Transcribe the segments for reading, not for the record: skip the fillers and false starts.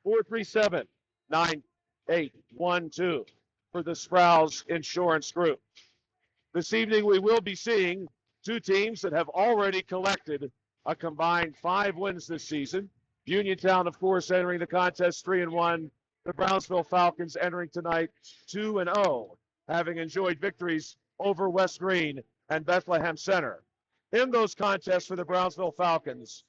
437-9812 for the Sprouse Insurance Group. This evening we will be seeing two teams that have already collected a combined 5 wins this season. Uniontown, of course, entering the contest 3-1. The Brownsville Falcons entering tonight 2-0, having enjoyed victories over West Green and Bethlehem Center. In those contests for the Brownsville Falcons,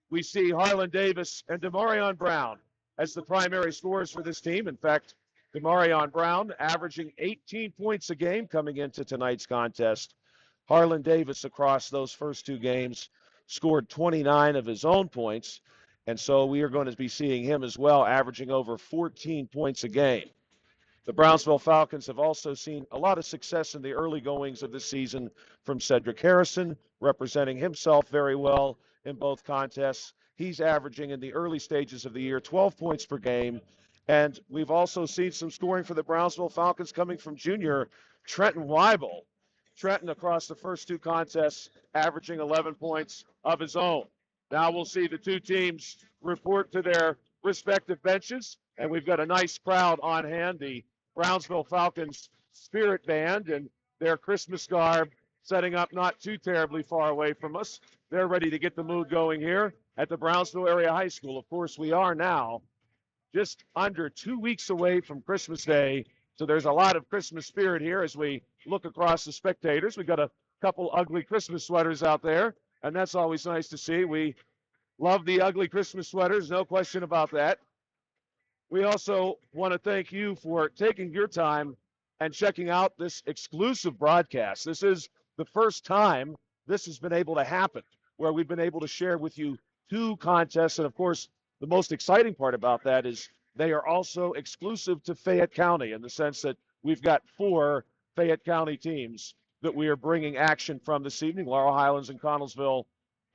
we see Harlan Davis and Demarion Brown as the primary scorers for this team. In fact, Demarion Brown averaging 18 points a game coming into tonight's contest. Harlan Davis across those first two games scored 29 of his own points, and so we are going to be seeing him as well, averaging over 14 points a game. The Brownsville Falcons have also seen a lot of success in the early goings of this season from Cedric Harrison, representing himself very well in both contests. He's averaging in the early stages of the year 12 points per game. And we've also seen some scoring for the Brownsville Falcons coming from junior Trenton Weibel. Trenton across the first two contests averaging 11 points of his own. Now we'll see the two teams report to their respective benches. And we've got a nice crowd on hand. The Brownsville Falcons Spirit Band and their Christmas garb setting up not too terribly far away from us. They're ready to get the mood going here at the Brownsville Area High School. Of course, we are now just under 2 weeks away from Christmas Day, so there's a lot of Christmas spirit here as we look across the spectators. We've got a couple ugly Christmas sweaters out there, and that's always nice to see. We love the ugly Christmas sweaters, no question about that. We also want to thank you for taking your time and checking out this exclusive broadcast. This is the first time this has been able to happen, where we've been able to share with you two contests. And, of course, the most exciting part about that is they are also exclusive to Fayette County in the sense that we've got 4 Fayette County teams that we are bringing action from this evening, Laurel Highlands and Connellsville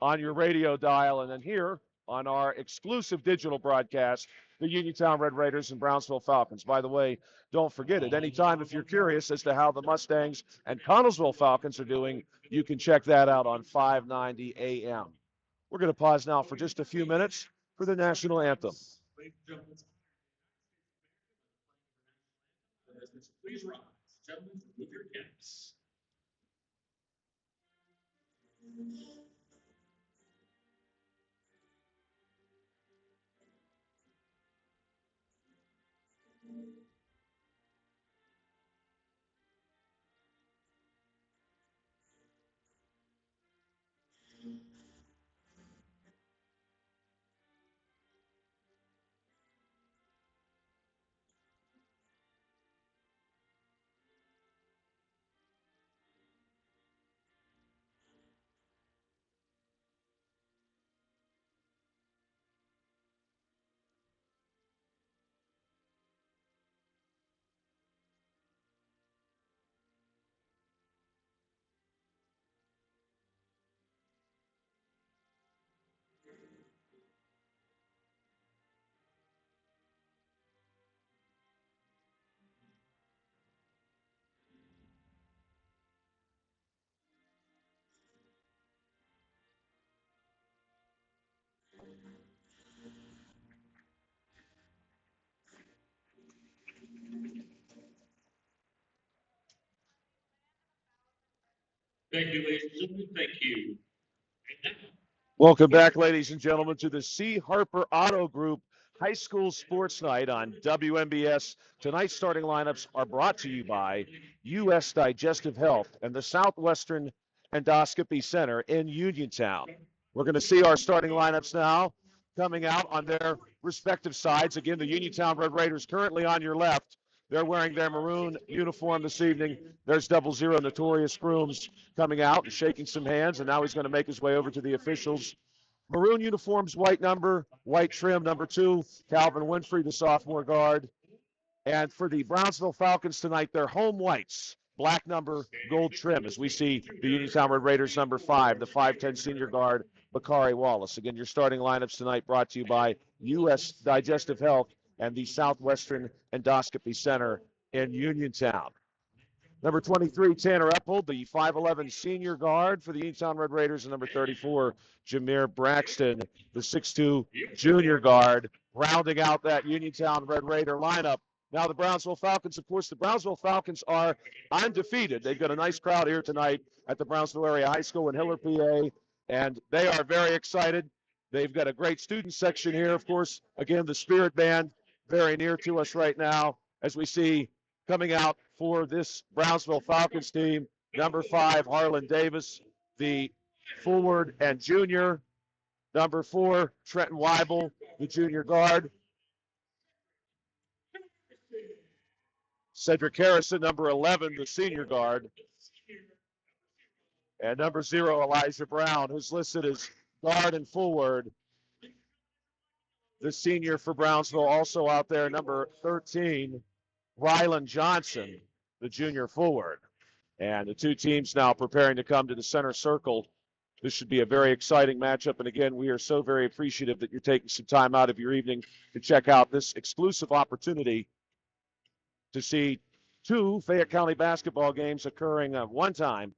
on your radio dial, and then here on our exclusive digital broadcast, the Uniontown Red Raiders and Brownsville Falcons. By the way, don't forget it. Anytime if you're curious as to how the Mustangs and Connellsville Falcons are doing, you can check that out on 590 AM. We're going to pause now for just a few minutes for the national anthem. Please rise, gentlemen, with your caps. Thank you, ladies and gentlemen. Thank you. Welcome back, ladies and gentlemen, to the C. Harper Auto Group High School Sports Night on WMBS. Tonight's starting lineups are brought to you by U.S. Digestive Health and the Southwestern Endoscopy Center in Uniontown. We're going to see our starting lineups now coming out on their respective sides. Again, the Uniontown Red Raiders currently on your left. They're wearing their maroon uniform this evening. There's 00 Notorious Grooms coming out and shaking some hands, and now he's going to make his way over to the officials. Maroon uniforms, white number, white trim, number 2, Calvin Winfrey, the sophomore guard. And for the Brownsville Falcons tonight, they're home whites, black number, gold trim, as we see the Uniontown Red Raiders number 5, the 5'10 senior guard, Bakari Wallace. Again, your starting lineups tonight brought to you by U.S. Digestive Health and the Southwestern Endoscopy Center in Uniontown. Number 23, Tanner Uphold, the 5'11 senior guard for the Uniontown Red Raiders, and number 34, Jameer Braxton, the 6'2 junior guard, rounding out that Uniontown Red Raider lineup. Now the Brownsville Falcons, of course, the Brownsville Falcons are undefeated. They've got a nice crowd here tonight at the Brownsville Area High School in Hiller, PA, and they are very excited. They've got a great student section here, of course. Again, the Spirit Band very near to us right now as we see coming out for this Brownsville Falcons team, number 5, Harlan Davis, the forward and junior. Number 4, Trenton Weibel, the junior guard. Cedric Harrison, number 11, the senior guard. And number 0, Elijah Brown, who's listed as guard and forward. The senior for Brownsville also out there, number 13, Rylan Johnson, the junior forward. And the two teams now preparing to come to the center circle. This should be a very exciting matchup. And again, we are so very appreciative that you're taking some time out of your evening to check out this exclusive opportunity to see 2 Fayette County basketball games occurring at one time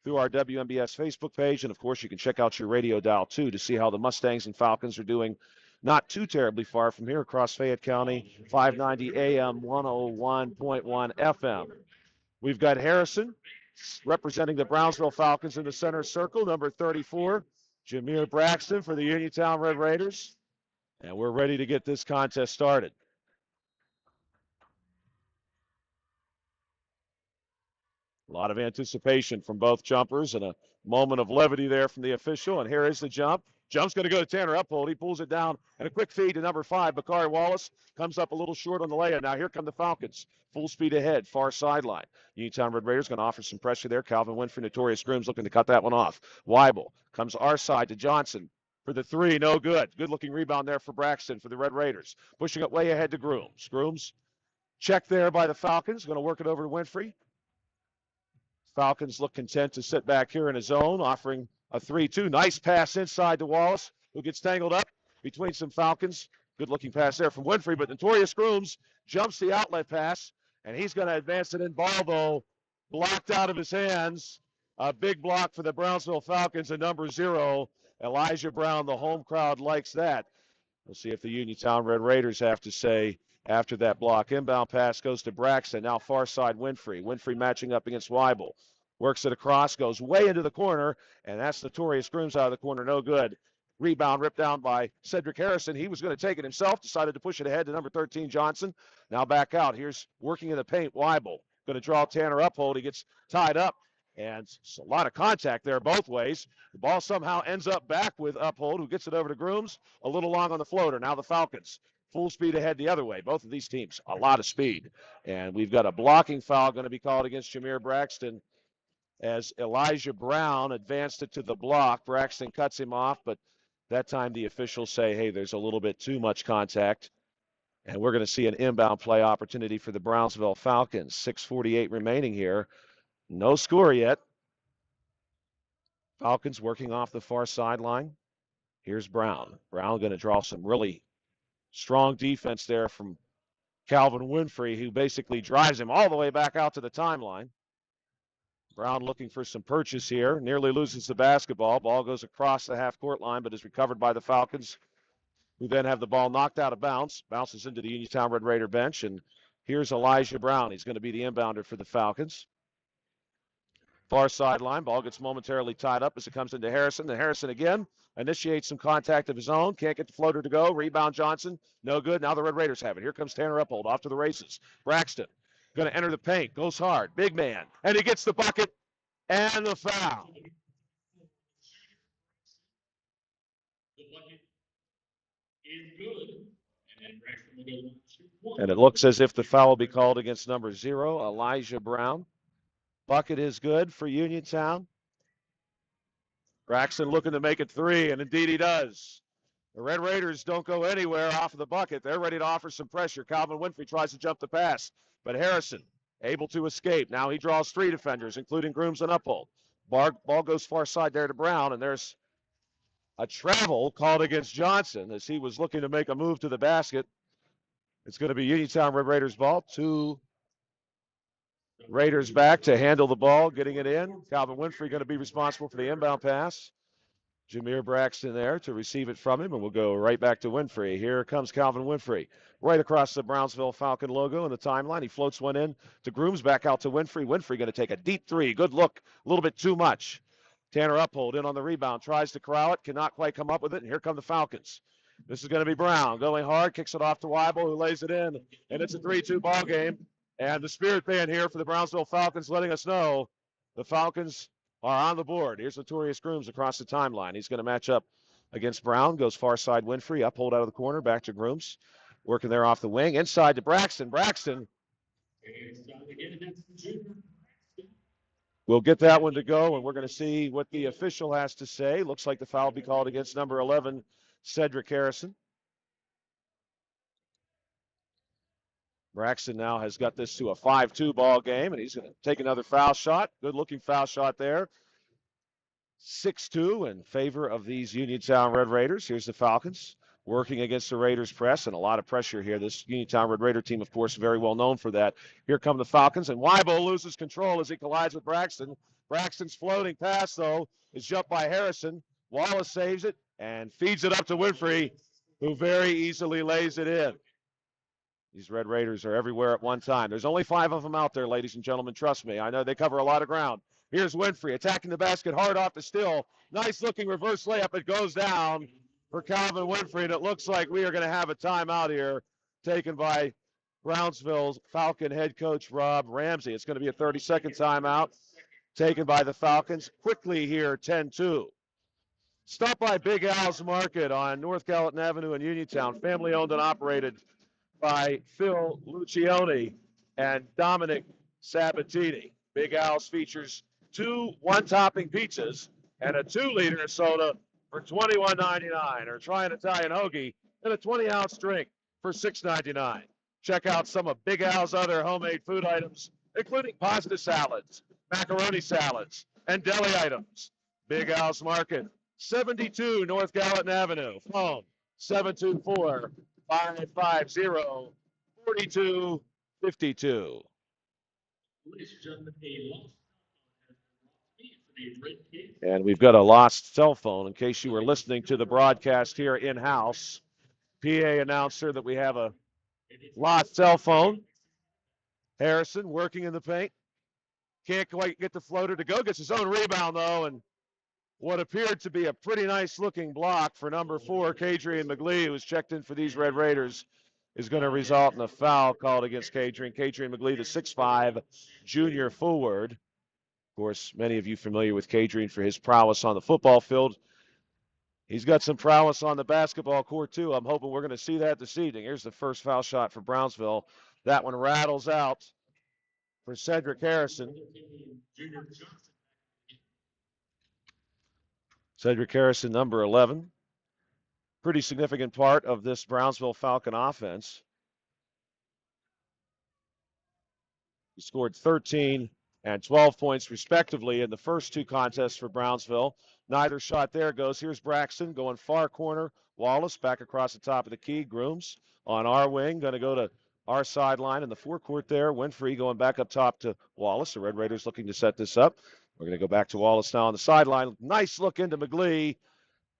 through our WMBS Facebook page. And of course, you can check out your radio dial too to see how the Mustangs and Falcons are doing not too terribly far from here across Fayette County, 590 AM, 101.1 FM. We've got Harrison representing the Brownsville Falcons in the center circle, number 34, Jameer Braxton for the Uniontown Red Raiders. And we're ready to get this contest started. A lot of anticipation from both jumpers and a moment of levity there from the official. And here is the jump. Jump's going to go to Tanner Uphold. He pulls it down. And a quick feed to number 5, Bakari Wallace. Comes up a little short on the layup. Now here come the Falcons. Full speed ahead, far sideline. Uniontown Red Raiders going to offer some pressure there. Calvin Winfrey, Notorious Grooms, looking to cut that one off. Weibel comes our side to Johnson for the 3. No good. Good-looking rebound there for Braxton for the Red Raiders. Pushing it way ahead to Grooms. Grooms checked there by the Falcons. Going to work it over to Winfrey. Falcons look content to sit back here in a zone, offering a 3-2. Nice pass inside to Wallace, who gets tangled up between some Falcons. Good-looking pass there from Winfrey, but Notorious Grooms jumps the outlet pass, and he's going to advance it in ball, though, blocked out of his hands. A big block for the Brownsville Falcons, and number 0, Elijah Brown. The home crowd likes that. We'll see if the Uniontown Red Raiders have to say after that block. Inbound pass goes to Braxton. Now far side Winfrey. Winfrey matching up against Weibel. Works it across, goes way into the corner, and that's Notorious Grooms out of the corner. No good. Rebound ripped down by Cedric Harrison. He was going to take it himself, decided to push it ahead to number 13, Johnson. Now back out. Here's working in the paint, Weibel. Going to draw Tanner Uphold. He gets tied up, and it's a lot of contact there both ways. The ball somehow ends up back with Uphold, who gets it over to Grooms. A little long on the floater. Now the Falcons. Full speed ahead the other way. Both of these teams, a lot of speed. And we've got a blocking foul going to be called against Jameer Braxton as Elijah Brown advanced it to the block. Braxton cuts him off, but that time the officials say, hey, there's a little bit too much contact. And we're going to see an inbound play opportunity for the Brownsville Falcons. 6:48 remaining here. No score yet. Falcons working off the far sideline. Here's Brown. Brown going to draw some really strong defense there from Calvin Winfrey, who basically drives him all the way back out to the timeline. Brown looking for some purchase here. Nearly loses the basketball. Ball goes across the half-court line, but is recovered by the Falcons, who then have the ball knocked out of bounds. Bounces into the Uniontown Red Raider bench, and here's Elijah Brown. He's going to be the inbounder for the Falcons. Far sideline. Ball gets momentarily tied up as it comes into Harrison. And Harrison again initiates some contact of his own. Can't get the floater to go. Rebound Johnson. No good. Now the Red Raiders have it. Here comes Tanner Uphold off to the races. Braxton going to enter the paint. Goes hard. Big man. And he gets the bucket and the foul. And it looks as if the foul will be called against number 0, Elijah Brown. Bucket is good for Uniontown. Braxton looking to make it 3, and indeed he does. The Red Raiders don't go anywhere off of the bucket. They're ready to offer some pressure. Calvin Winfrey tries to jump the pass, but Harrison able to escape. Now he draws 3 defenders, including Grooms and Uphold. Ball goes far side there to Brown, and there's a travel called against Johnson as he was looking to make a move to the basket. It's going to be Uniontown Red Raiders ball. 2 Raiders back to handle the ball, getting it in. Calvin Winfrey going to be responsible for the inbound pass. Jameer Braxton there to receive it from him, and we'll go right back to Winfrey. Here comes Calvin Winfrey, right across the Brownsville Falcon logo in the timeline. He floats one in to Grooms, back out to Winfrey. Winfrey going to take a deep three. Good look, a little bit too much. Tanner Uphold in on the rebound, tries to corral it, cannot quite come up with it, and here come the Falcons. This is going to be Brown going hard, kicks it off to Weibel, who lays it in, and it's a 3-2 ball game. And the Spirit Band here for the Brownsville Falcons letting us know the Falcons are on the board. Here's Notorious Grooms across the timeline. He's going to match up against Brown. Goes far side Winfrey. Uphold out of the corner. Back to Grooms. Working there off the wing. Inside to Braxton. Braxton will get that one to go, and we're going to see what the official has to say. Looks like the foul will be called against number 11, Cedric Harrison. Braxton now has got this to a 5-2 ball game, and he's going to take another foul shot. Good-looking foul shot there. 6-2 in favor of these Uniontown Red Raiders. Here's the Falcons working against the Raiders press, and a lot of pressure here. This Uniontown Red Raider team, of course, very well known for that. Here come the Falcons, and Weibel loses control as he collides with Braxton. Braxton's floating pass, though, is jumped by Harrison. Wallace saves it and feeds it up to Winfrey, who very easily lays it in. These Red Raiders are everywhere at one time. There's only 5 of them out there, ladies and gentlemen. Trust me. I know they cover a lot of ground. Here's Winfrey attacking the basket hard off the still. Nice-looking reverse layup. It goes down for Calvin Winfrey, and it looks like we are going to have a timeout here taken by Brownsville's Falcon head coach Rob Ramsey. It's going to be a 30-second timeout taken by the Falcons. Quickly here, 10-2. Stop by Big Al's Market on North Gallatin Avenue in Uniontown. Family-owned and operated by Phil Lucioni and Dominic Sabatini. Big Al's features 2 one-topping pizzas and a 2-liter soda for $21.99, or try an Italian hoagie and a 20-ounce drink for $6.99. Check out some of Big Al's other homemade food items, including pasta salads, macaroni salads, and deli items. Big Al's Market, 72 North Gallatin Avenue. Phone 724 550-4252. And we've got a lost cell phone in case you were listening to the broadcast here in-house. PA announcer that we have a lost cell phone. Harrison working in the paint. Can't quite get the floater to go. Gets his own rebound, though, and what appeared to be a pretty nice-looking block for number 4, Kadrian McGlee, who's checked in for these Red Raiders, is going to result in a foul called against Kadrian. Kadrian McGlee, the 6'5" junior forward. Of course, many of you familiar with Kadrian for his prowess on the football field. He's got some prowess on the basketball court, too. I'm hoping we're going to see that this evening. Here's the first foul shot for Brownsville. That one rattles out for Cedric Harrison. Cedric Harrison, number 11. Pretty significant part of this Brownsville Falcon offense. He scored 13 and 12 points, respectively, in the first 2 contests for Brownsville. Neither shot there goes. Here's Braxton going far corner. Wallace back across the top of the key. Grooms on our wing, going to go to our sideline in the forecourt there. Winfrey going back up top to Wallace. The Red Raiders looking to set this up. We're going to go back to Wallace now on the sideline. Nice look into McGlee,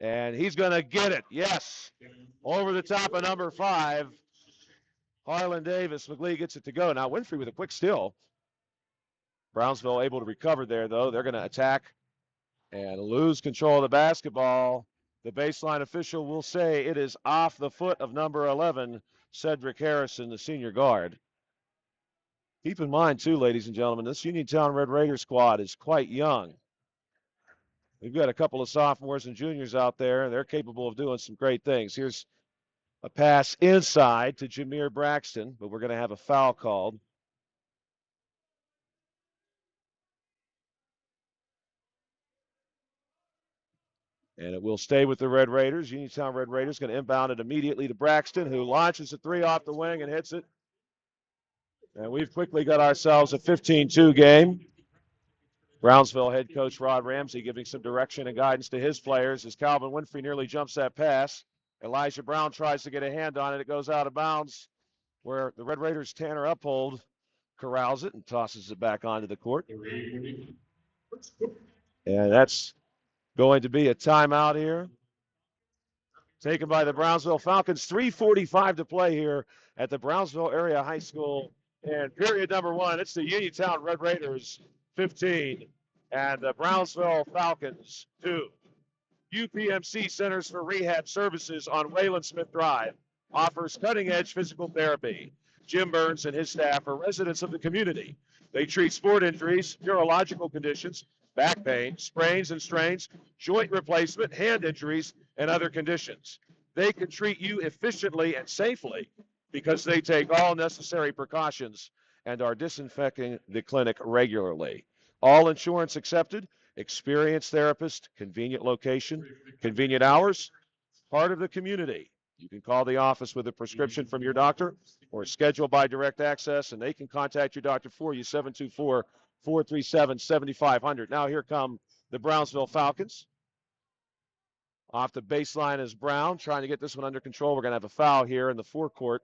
and he's going to get it. Yes, over the top of number 5, Harlan Davis. McGlee gets it to go. Now Winfrey with a quick steal. Brownsville able to recover there, though. They're going to attack and lose control of the basketball. The baseline official will say it is off the foot of number 11, Cedric Harrison, the senior guard. Keep in mind, too, ladies and gentlemen, this Uniontown Red Raider squad is quite young. We've got a couple of sophomores and juniors out there, and they're capable of doing some great things. Here's a pass inside to Jameer Braxton, but we're going to have a foul called. And it will stay with the Red Raiders. Uniontown Red Raiders going to inbound it immediately to Braxton, who launches a 3 off the wing and hits it. And we've quickly got ourselves a 15-2 game. Brownsville head coach Rod Ramsey giving some direction and guidance to his players as Calvin Winfrey nearly jumps that pass. Elijah Brown tries to get a hand on it. It goes out of bounds where the Red Raiders' Tanner Uphold corrals it and tosses it back onto the court. And that's going to be a timeout here, taken by the Brownsville Falcons. 3:45 to play here at the Brownsville Area High School. And period number one, it's the Uniontown Red Raiders 15 and the Brownsville Falcons 2. UPMC Centers for Rehab Services on Wayland Smith Drive offers cutting-edge physical therapy. Jim Burns and his staff are residents of the community. They treat sport injuries, neurological conditions, back pain, sprains and strains, joint replacement, hand injuries, and other conditions. They can treat you efficiently and safely because they take all necessary precautions and are disinfecting the clinic regularly. All insurance accepted, experienced therapist, convenient location, convenient hours, part of the community. You can call the office with a prescription from your doctor or schedule by direct access, and they can contact your doctor for you, 724-437-7500. Now here come the Brownsville Falcons. Off the baseline is Brown, trying to get this one under control. We're going to have a foul here in the forecourt.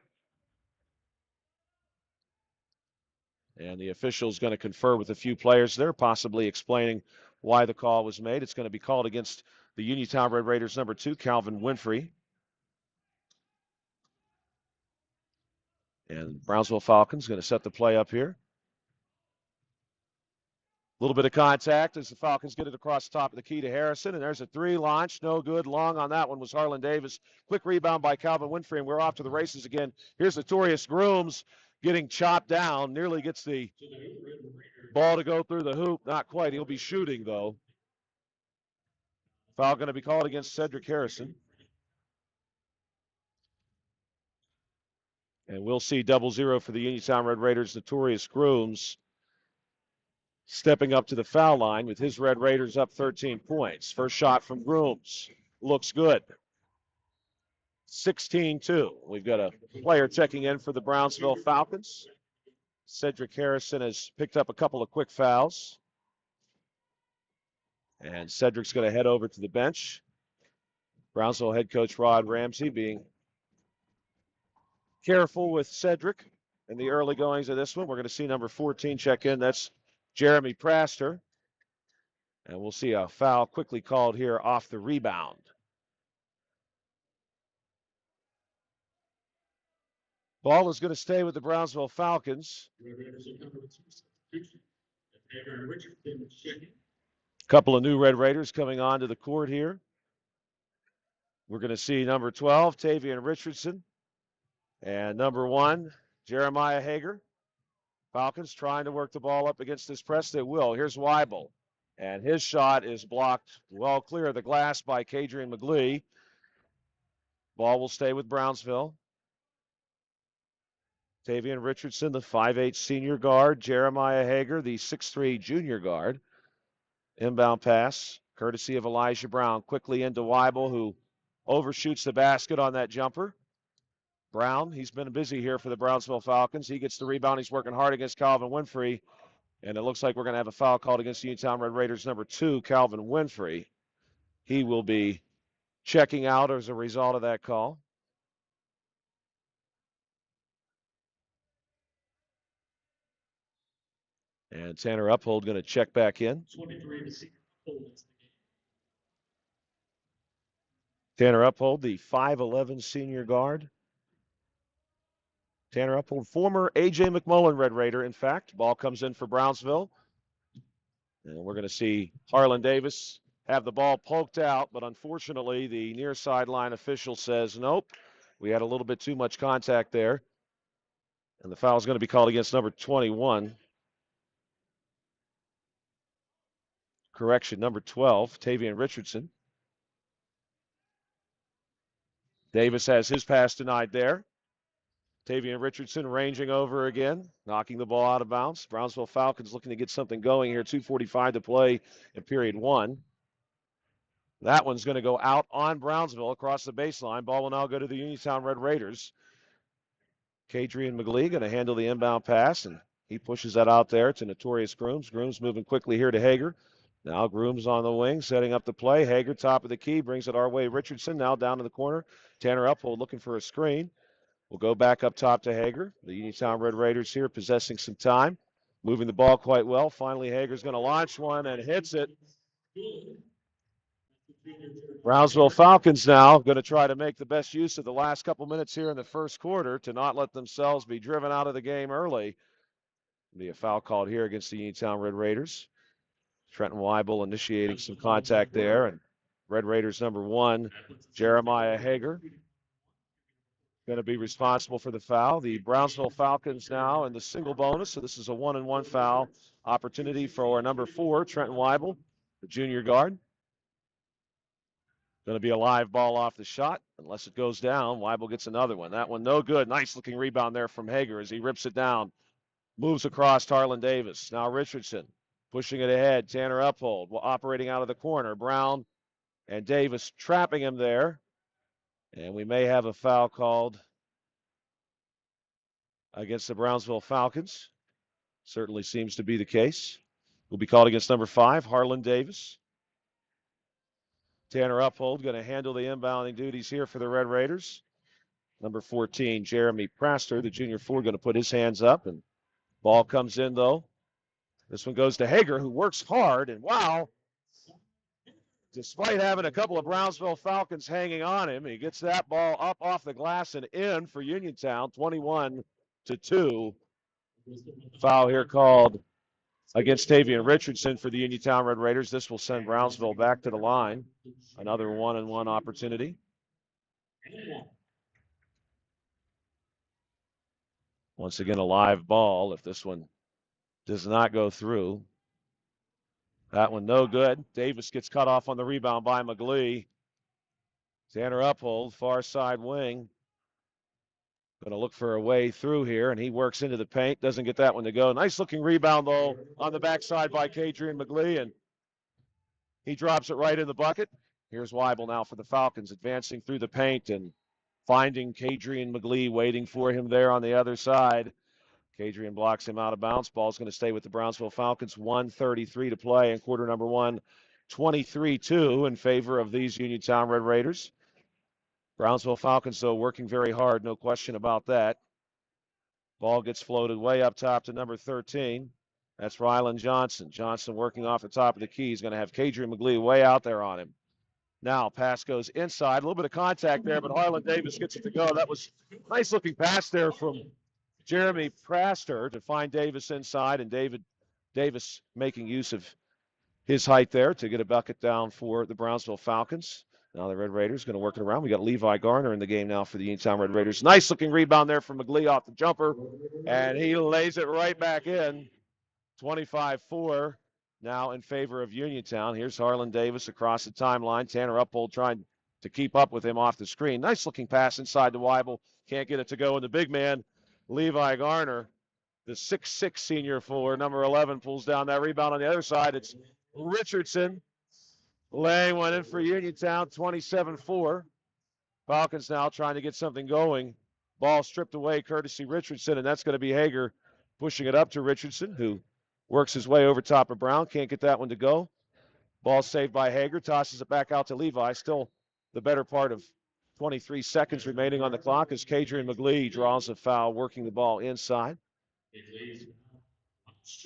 And the official's going to confer with a few players there, possibly explaining why the call was made. It's going to be called against the Uniontown Red Raiders number 2, Calvin Winfrey. And Brownsville Falcons going to set the play up here. A little bit of contact as the Falcons get it across the top of the key to Harrison. And there's a three launch. No good. Long on that one was Harlan Davis. Quick rebound by Calvin Winfrey, and we're off to the races again. Here's Notorious Grooms getting chopped down. Nearly gets the ball to go through the hoop. Not quite. He'll be shooting, though. Foul going to be called against Cedric Harrison. And we'll see 0-0 for the Uniontown Red Raiders. Notorious Grooms stepping up to the foul line with his Red Raiders up 13 points. First shot from Grooms. Looks good. 16-2. We've got a player checking in for the Brownsville Falcons. Cedric Harrison has picked up a couple of quick fouls. And Cedric's going to head over to the bench. Brownsville head coach Rod Ramsey being careful with Cedric in the early goings of this one. We're going to see number 14 check in. That's Jeremy Praster. And we'll see a foul quickly called here off the rebound. Ball is going to stay with the Brownsville Falcons. Couple of new Red Raiders coming onto the court here. We're going to see number 12, Tavian Richardson, and number 1, Jeremiah Hager. Falcons trying to work the ball up against this press. They will. Here's Weibel. And his shot is blocked well clear of the glass by Kadrian McGlee. Ball will stay with Brownsville. Tavian Richardson, the 5'8 senior guard. Jeremiah Hager, the 6'3 junior guard. Inbound pass, courtesy of Elijah Brown. Quickly into Weibel, who overshoots the basket on that jumper. Brown, he's been busy here for the Brownsville Falcons. He gets the rebound. He's working hard against Calvin Winfrey. And it looks like we're going to have a foul called against Uniontown Red Raiders number 2, Calvin Winfrey. He will be checking out as a result of that call. And Tanner Uphold going to check back in. Tanner Uphold, the 5'11 senior guard. Tanner Uphold, former A.J. McMullen Red Raider, in fact. Ball comes in for Brownsville. And we're going to see Harlan Davis have the ball poked out, but unfortunately the near sideline official says, nope, we had a little bit too much contact there. And the foul is going to be called against number 21. Correction, number 12, Tavian Richardson. Davis has his pass denied there. Tavian Richardson ranging over again, knocking the ball out of bounds. Brownsville Falcons looking to get something going here. 2:45 to play in period 1. That one's going to go out on Brownsville across the baseline. Ball will now go to the Uniontown Red Raiders. Kadrian McGlee going to handle the inbound pass, and he pushes that out there to Notorious Grooms. Grooms moving quickly here to Hager. Now Grooms on the wing, setting up the play. Hager, top of the key, brings it our way. Richardson now down to the corner. Tanner Uphold looking for a screen. We'll go back up top to Hager. The Uniontown Red Raiders here possessing some time, moving the ball quite well. Finally, Hager's going to launch one and hits it. Brownsville Falcons now going to try to make the best use of the last couple minutes here in the first quarter to not let themselves be driven out of the game early. Be a foul called here against the Uniontown Red Raiders. Trenton Weibel initiating some contact there, and Red Raiders number 1, Jeremiah Hager, going to be responsible for the foul. The Brownsville Falcons now in the single bonus, so this is a 1-and-1 foul opportunity for number 4, Trenton Weibel, the junior guard. Going to be a live ball off the shot. Unless it goes down, Weibel gets another one. That one no good. Nice looking rebound there from Hager as he rips it down. Moves across Harlan Davis. Now Richardson pushing it ahead. Tanner Uphold operating out of the corner. Brown and Davis trapping him there. And we may have a foul called against the Brownsville Falcons. Certainly seems to be the case. Will be called against number 5, Harlan Davis. Tanner Uphold going to handle the inbounding duties here for the Red Raiders. Number 14, Jeremy Praster, the junior forward, going to put his hands up. And ball comes in, though. This one goes to Hager, who works hard. And wow, despite having a couple of Brownsville Falcons hanging on him, he gets that ball up off the glass and in for Uniontown, 21-2. Foul here called against Tavian Richardson for the Uniontown Red Raiders. This will send Brownsville back to the line. Another 1-and-1 opportunity. Once again, a live ball. If this one does not go through, that one no good. Davis gets cut off on the rebound by McGlee. Tanner Uphold, far side wing. Going to look for a way through here, and he works into the paint. Doesn't get that one to go. Nice looking rebound, though, on the backside by Kadrian McGlee, and he drops it right in the bucket. Here's Weibel now for the Falcons, advancing through the paint and finding Kadrian McGlee waiting for him there on the other side. Kadrian blocks him out of bounds. Ball's going to stay with the Brownsville Falcons. 1:33 to play in quarter number 1. 23-2 in favor of these Uniontown Red Raiders. Brownsville Falcons, though, working very hard. No question about that. Ball gets floated way up top to number 13. That's Rylan Johnson. Johnson working off the top of the key. He's going to have Kadrian McGlee way out there on him. Now, pass goes inside. A little bit of contact there, but Harlan Davis gets it to go. That was a nice-looking pass there from Jeremy Praster to find Davis inside, and Davis making use of his height there to get a bucket down for the Brownsville Falcons. Now the Red Raiders going to work it around. We got Levi Garner in the game now for the Uniontown Red Raiders. Nice-looking rebound there from McGlee off the jumper, and he lays it right back in. 25-4 now in favor of Uniontown. Here's Harlan Davis across the timeline. Tanner Uphold trying to keep up with him off the screen. Nice-looking pass inside to Weibel. Can't get it to go, and the big man, Levi Garner, the 6'6 senior forward, number 11, pulls down that rebound on the other side. It's Richardson laying one in for Uniontown, 27-4. Falcons now trying to get something going. Ball stripped away courtesy Richardson, and that's going to be Hager pushing it up to Richardson, who works his way over top of Brown. Can't get that one to go. Ball saved by Hager, tosses it back out to Levi. Still the better part of 23 seconds remaining on the clock as Kadrian McGlee draws a foul, working the ball inside.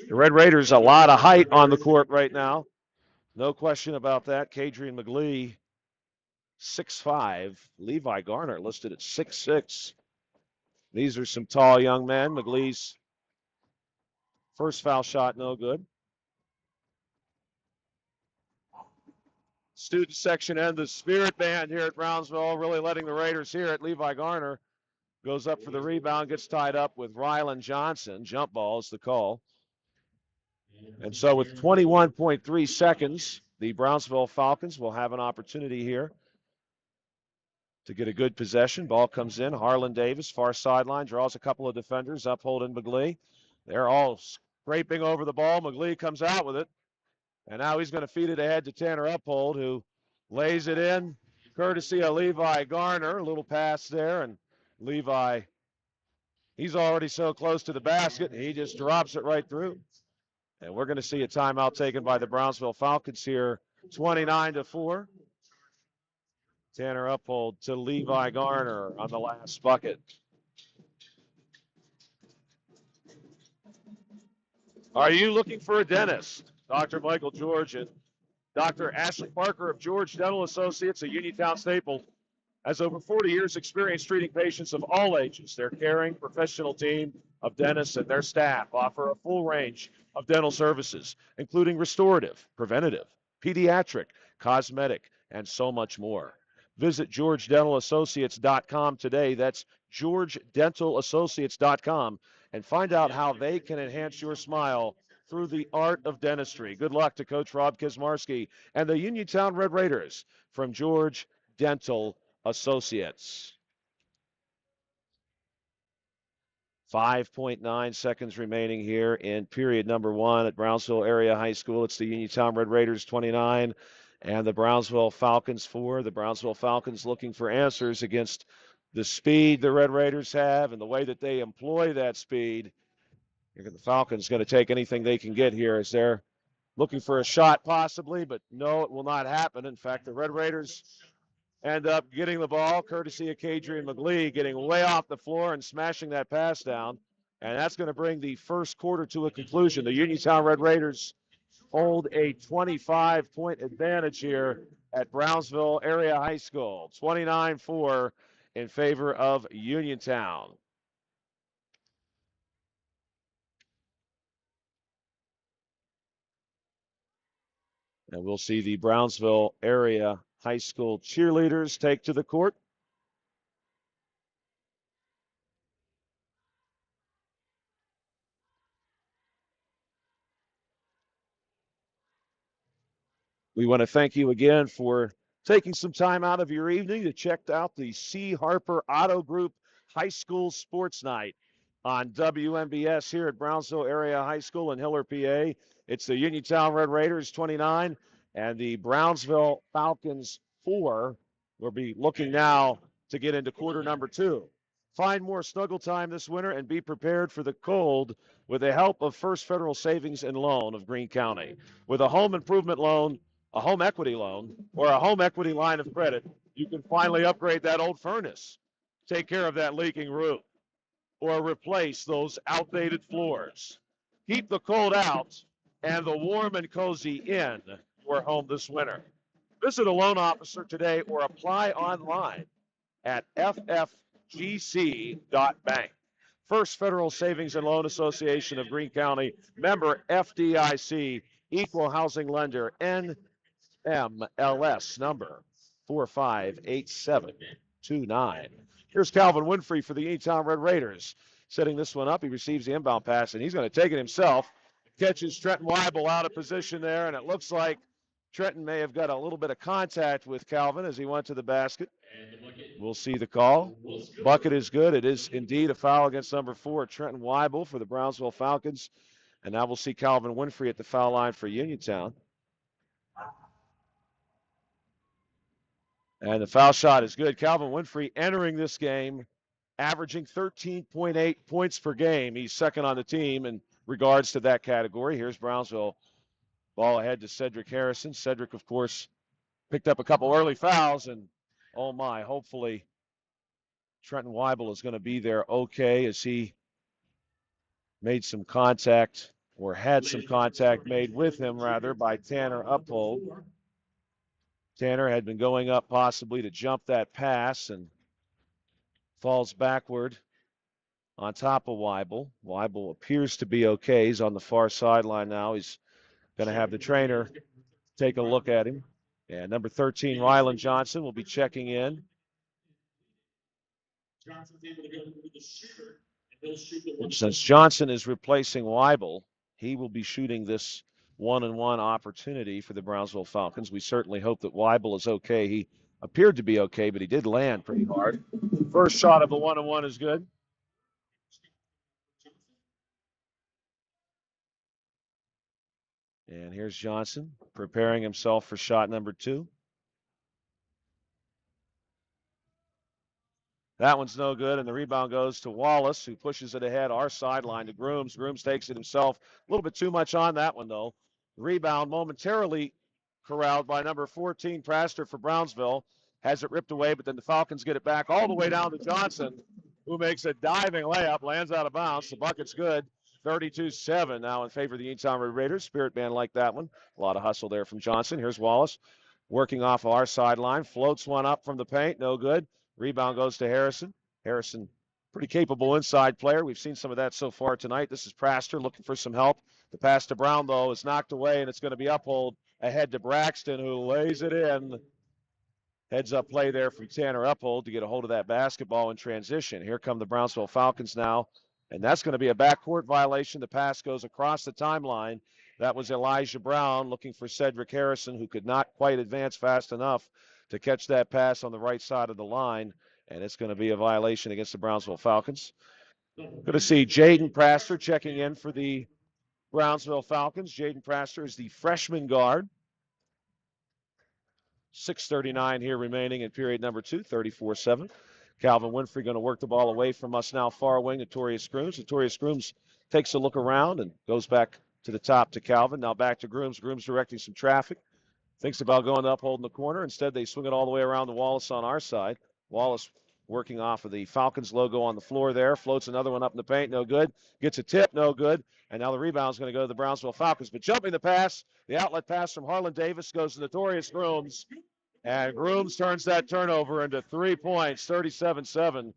The Red Raiders, a lot of height on the court right now. No question about that. Kadrian McGlee, 6'5". Levi Garner listed at 6'6". These are some tall young men. McGlee's first foul shot, no good. Student section and the Spirit Band here at Brownsville really letting the Raiders hear it. Levi Garner goes up for the rebound, gets tied up with Rylan Johnson. Jump ball is the call. And so with 21.3 seconds, the Brownsville Falcons will have an opportunity here to get a good possession. Ball comes in. Harlan Davis, far sideline, draws a couple of defenders, Uphold and McGlee. They're all scraping over the ball. McGlee comes out with it. And now he's going to feed it ahead to Tanner Uphold, who lays it in, courtesy of Levi Garner. A little pass there, and Levi, he's already so close to the basket, he just drops it right through. And we're going to see a timeout taken by the Brownsville Falcons here, 29-4. Tanner Uphold to Levi Garner on the last bucket. Are you looking for a dentist? Dr. Michael George and Dr. Ashley Parker of George Dental Associates, a Uniontown staple, has over 40 years experience treating patients of all ages. Their caring professional team of dentists and their staff offer a full range of dental services, including restorative, preventative, pediatric, cosmetic, and so much more. Visit georgedentalassociates.com today. That's georgedentalassociates.com, and find out how they can enhance your smile through the art of dentistry. Good luck to Coach Rob Kizmarski and the Uniontown Red Raiders from George Dental Associates. 5.9 seconds remaining here in period number 1 at Brownsville Area High School. It's the Uniontown Red Raiders 29 and the Brownsville Falcons 4. The Brownsville Falcons looking for answers against the speed the Red Raiders have and the way that they employ that speed. The Falcons going to take anything they can get here as they're looking for a shot possibly, but no, it will not happen. In fact, the Red Raiders end up getting the ball, courtesy of Kadrian McGlee, getting way off the floor and smashing that pass down. And that's going to bring the first quarter to a conclusion. The Uniontown Red Raiders hold a 25-point advantage here at Brownsville Area High School. 29-4 in favor of Uniontown. And we'll see the Brownsville Area High School cheerleaders take to the court. We want to thank you again for taking some time out of your evening to check out the C. Harper Auto Group High School Sports Night on WMBS here at Brownsville Area High School in Hiller, PA. It's the Uniontown Red Raiders 29 and the Brownsville Falcons 4. We'll be looking now to get into quarter number 2. Find more snuggle time this winter and be prepared for the cold with the help of First Federal Savings and Loan of Greene County. With a home improvement loan, a home equity loan, or a home equity line of credit, you can finally upgrade that old furnace, take care of that leaking roof, or replace those outdated floors. Keep the cold out and the warm and cozy in your home this winter. Visit a loan officer today or apply online at ffgc.bank. First Federal Savings and Loan Association of Greene County, member FDIC, equal housing lender, NMLS number 458729. Here's Calvin Winfrey for the Uniontown Red Raiders. Setting this one up, he receives the inbound pass, and he's going to take it himself. Catches Trenton Weibel out of position there, and it looks like Trenton may have got a little bit of contact with Calvin as he went to the basket. We'll see the call. Bucket is good. It is indeed a foul against number 4, Trenton Weibel for the Brownsville Falcons. And now we'll see Calvin Winfrey at the foul line for Uniontown. And the foul shot is good. Calvin Winfrey entering this game, averaging 13.8 points per game. He's second on the team in regards to that category. Here's Brownsville. Ball ahead to Cedric Harrison. Cedric, of course, picked up a couple early fouls, and oh my, hopefully Trenton Weibel is going to be there okay as he made some contact, or had some contact made with him, rather, by Tanner Uphold. Tanner had been going up possibly to jump that pass and falls backward on top of Weibel. Weibel appears to be okay. He's on the far sideline now. He's going to have the trainer take a look at him. And number 13, Rylan Johnson, will be checking in. And since Johnson is replacing Weibel, he will be shooting this one-on-one opportunity for the Brownsville Falcons. We certainly hope that Weibel is okay. He appeared to be okay, but he did land pretty hard. First shot of the one-on-one is good. And here's Johnson preparing himself for shot number 2. That one's no good, and the rebound goes to Wallace, who pushes it ahead our sideline to Grooms. Grooms takes it himself. A little bit too much on that one, though. Rebound momentarily corralled by number 14, Praster for Brownsville. Has it ripped away, but then the Falcons get it back all the way down to Johnson, who makes a diving layup, lands out of bounds. The bucket's good. 32-7 now in favor of the Uniontown Red Raiders. Spirit Band like that one. A lot of hustle there from Johnson. Here's Wallace working off our sideline. Floats one up from the paint. No good. Rebound goes to Harrison. Harrison, pretty capable inside player. We've seen some of that so far tonight. This is Praster looking for some help. The pass to Brown, though, is knocked away, and it's going to be Uphold ahead to Braxton, who lays it in. Heads up play there from Tanner Uphold to get a hold of that basketball in transition. Here come the Brownsville Falcons now, and that's going to be a backcourt violation. The pass goes across the timeline. That was Elijah Brown looking for Cedric Harrison, who could not quite advance fast enough to catch that pass on the right side of the line, and it's going to be a violation against the Brownsville Falcons. Going to see Jaden Praster checking in for the Brownsville Falcons. Jaden Praster is the freshman guard. 6:39 here remaining in period number 2, 34-7. Calvin Winfrey going to work the ball away from us now, far wing, Notorious Grooms. Notorious Grooms takes a look around and goes back to the top to Calvin. Now back to Grooms. Grooms directing some traffic. Thinks about going up, holding the corner. Instead, they swing it all the way around to Wallace on our side. Wallace working off of the Falcons logo on the floor there. Floats another one up in the paint. No good. Gets a tip. No good. And now the rebound's going to go to the Brownsville Falcons. But jumping the pass, the outlet pass from Harlan Davis goes to Notorious Grooms. And Grooms turns that turnover into 3 points, 37-7.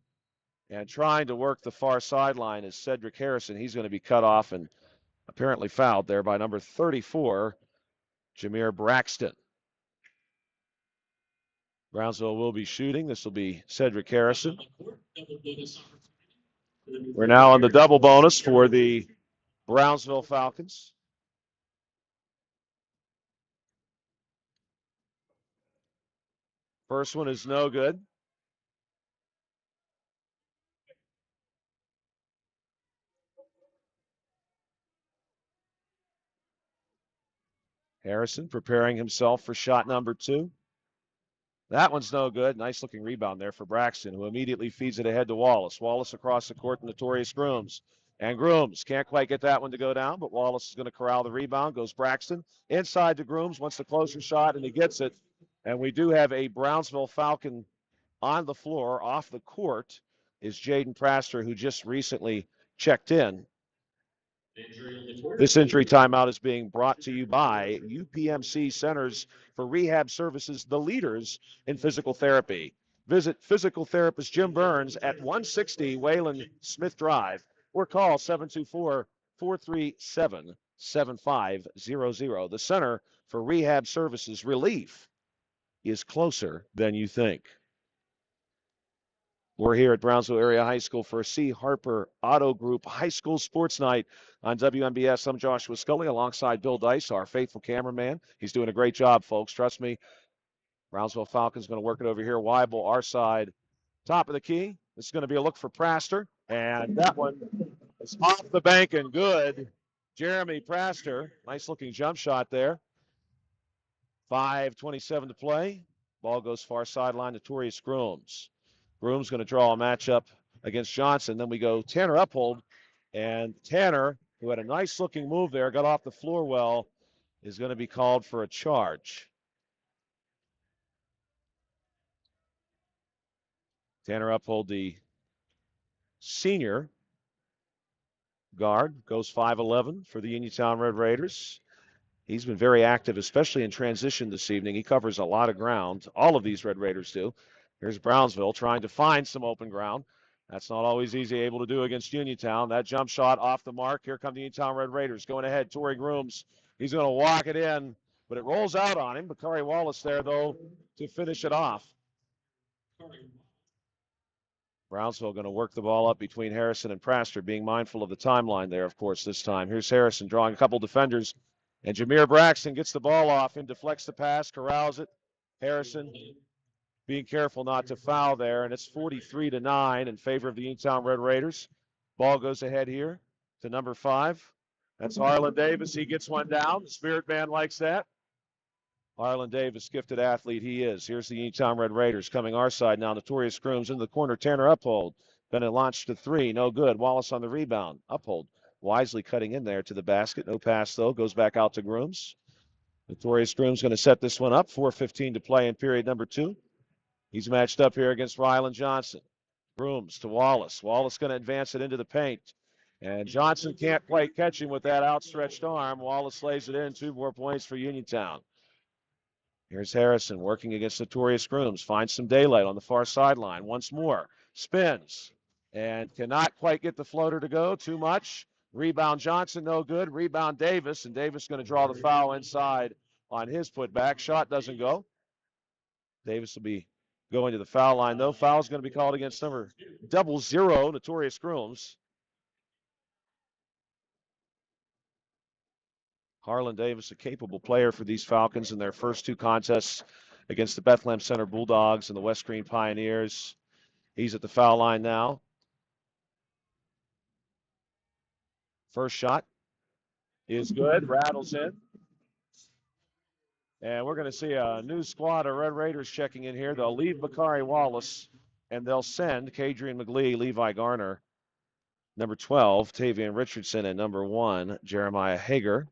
And trying to work the far sideline is Cedric Harrison. He's going to be cut off and apparently fouled there by number 34, Jameer Braxton. Brownsville will be shooting. This will be Cedric Harrison. We're now on the double bonus for the Brownsville Falcons. First one is no good. Harrison preparing himself for shot number 2. That one's no good. Nice looking rebound there for Braxton, who immediately feeds it ahead to Wallace. Wallace across the court to Notorious Grooms. And Grooms can't quite get that one to go down, but Wallace is going to corral the rebound. Goes Braxton inside to Grooms, wants the closer shot, and he gets it. And we do have a Brownsville Falcon on the floor. Off the court is Jaden Praster, who just recently checked in. This injury timeout is being brought to you by UPMC Centers for Rehab Services, the leaders in physical therapy. Visit physical therapist Jim Burns at 160 Wayland Smith Drive or call 724-437-7500. The Center for Rehab Services, relief is closer than you think. We're here at Brownsville Area High School for C. Harper Auto Group High School Sports Night on WMBS. I'm Joshua Scully alongside Bill Dice, our faithful cameraman. He's doing a great job, folks. Trust me. Brownsville Falcons going to work it over here. Weibel, our side. Top of the key. This is going to be a look for Praster. And that one is off the bank and good. Jeremy Praster. Nice looking jump shot there. 5:27 to play. Ball goes far sideline to Notorious Grooms. Grooms going to draw a matchup against Johnson. Then we go Tanner Uphold. And Tanner, who had a nice looking move there, got off the floor well, is going to be called for a charge. Tanner Uphold, the senior guard, goes 5'11" for the Uniontown Red Raiders. He's been very active, especially in transition this evening. He covers a lot of ground. All of these Red Raiders do. Here's Brownsville trying to find some open ground. That's not always easy able to do against Uniontown. That jump shot off the mark. Here come the Uniontown Red Raiders going ahead. Torrey Grooms. He's going to walk it in, but it rolls out on him. Bakari Wallace there, though, to finish it off. Brownsville going to work the ball up between Harrison and Praster, being mindful of the timeline there, of course, this time. Here's Harrison drawing a couple defenders. And Jameer Braxton gets the ball off and deflects the pass, corrals it. Harrison being careful not to foul there, and it's 43-9 in favor of the Uniontown Red Raiders. Ball goes ahead here to number 5. That's Harlan Davis. He gets one down. The Spirit Band likes that. Harlan Davis, gifted athlete he is. Here's the Uniontown Red Raiders coming our side now. Notorious Grooms into the corner. Tanner Uphold. Going to launch to 3. No good. Wallace on the rebound. Uphold wisely cutting in there to the basket. No pass, though. Goes back out to Grooms. Notorious Grooms going to set this one up. 4:15 to play in period number 2. He's matched up here against Rylan Johnson. Grooms to Wallace. Wallace going to advance it into the paint. And Johnson can't quite catch him with that outstretched arm. Wallace lays it in. 2 more points for Uniontown. Here's Harrison working against Notorious Grooms. Finds some daylight on the far sideline. Once more. Spins. And cannot quite get the floater to go. Too much. Rebound Johnson, no good. Rebound Davis. And Davis going to draw the foul inside on his putback. Shot doesn't go. Davis will be going to the foul line, though. Foul is going to be called against number 00, Notorious Grooms. Harlan Davis, a capable player for these Falcons in their first 2 contests against the Bethlehem Center Bulldogs and the West Green Pioneers. He's at the foul line now. First shot is good, rattles in. And we're going to see a new squad of Red Raiders checking in here. They'll leave Bakari Wallace, and they'll send Kadrian McGlee, Levi Garner, number 12, Tavian Richardson, and number 1, Jeremiah Hager.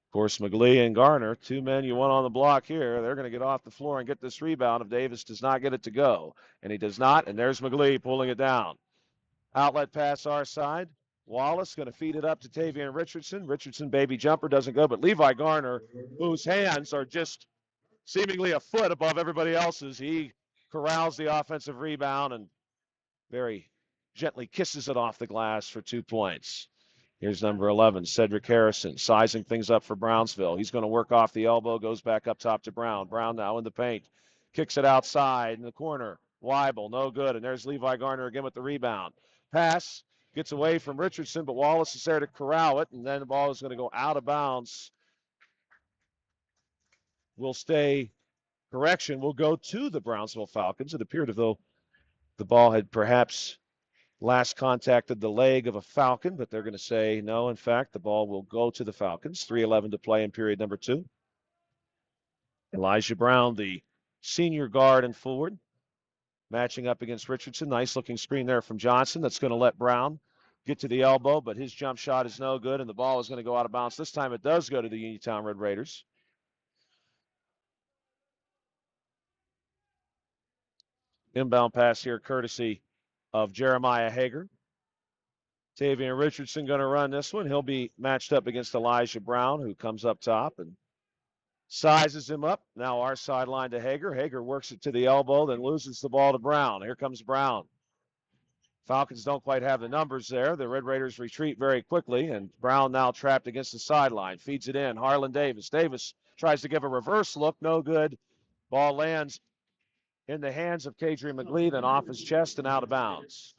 Of course, McGlee and Garner, 2 men you want on the block here. They're going to get off the floor and get this rebound if Davis does not get it to go. And he does not, and there's McGlee pulling it down. Outlet pass our side. Wallace going to feed it up to Tavian Richardson. Richardson, baby jumper, doesn't go, but Levi Garner, whose hands are just seemingly a foot above everybody else's, he corrals the offensive rebound and very gently kisses it off the glass for 2 points. Here's number 11, Cedric Harrison, sizing things up for Brownsville. He's going to work off the elbow, goes back up top to Brown. Brown now in the paint. Kicks it outside in the corner. Weibel, no good. And there's Levi Garner again with the rebound. Pass, gets away from Richardson, but Wallace is there to corral it, and then the ball is going to go out of bounds. Will stay, correction, will go to the Brownsville Falcons. It appeared as though the ball had perhaps last contacted the leg of a Falcon, but they're going to say no. In fact, the ball will go to the Falcons. 3:11 to play in period number 2. Elijah Brown, the senior guard and forward, matching up against Richardson. Nice looking screen there from Johnson. That's going to let Brown get to the elbow, but his jump shot is no good, and the ball is going to go out of bounds. This time it does go to the Uniontown Red Raiders. Inbound pass here, courtesy of Jeremiah Hager. Tavian Richardson going to run this one. He'll be matched up against Elijah Brown, who comes up top and sizes him up. Now our sideline to Hager. Hager works it to the elbow, then loses the ball to Brown. Here comes Brown. Falcons don't quite have the numbers there. The Red Raiders retreat very quickly, and Brown now trapped against the sideline. Feeds it in. Harlan Davis. Davis tries to give a reverse look. No good. Ball lands in the hands of Kadrian McGlee, then off his chest and out of bounds.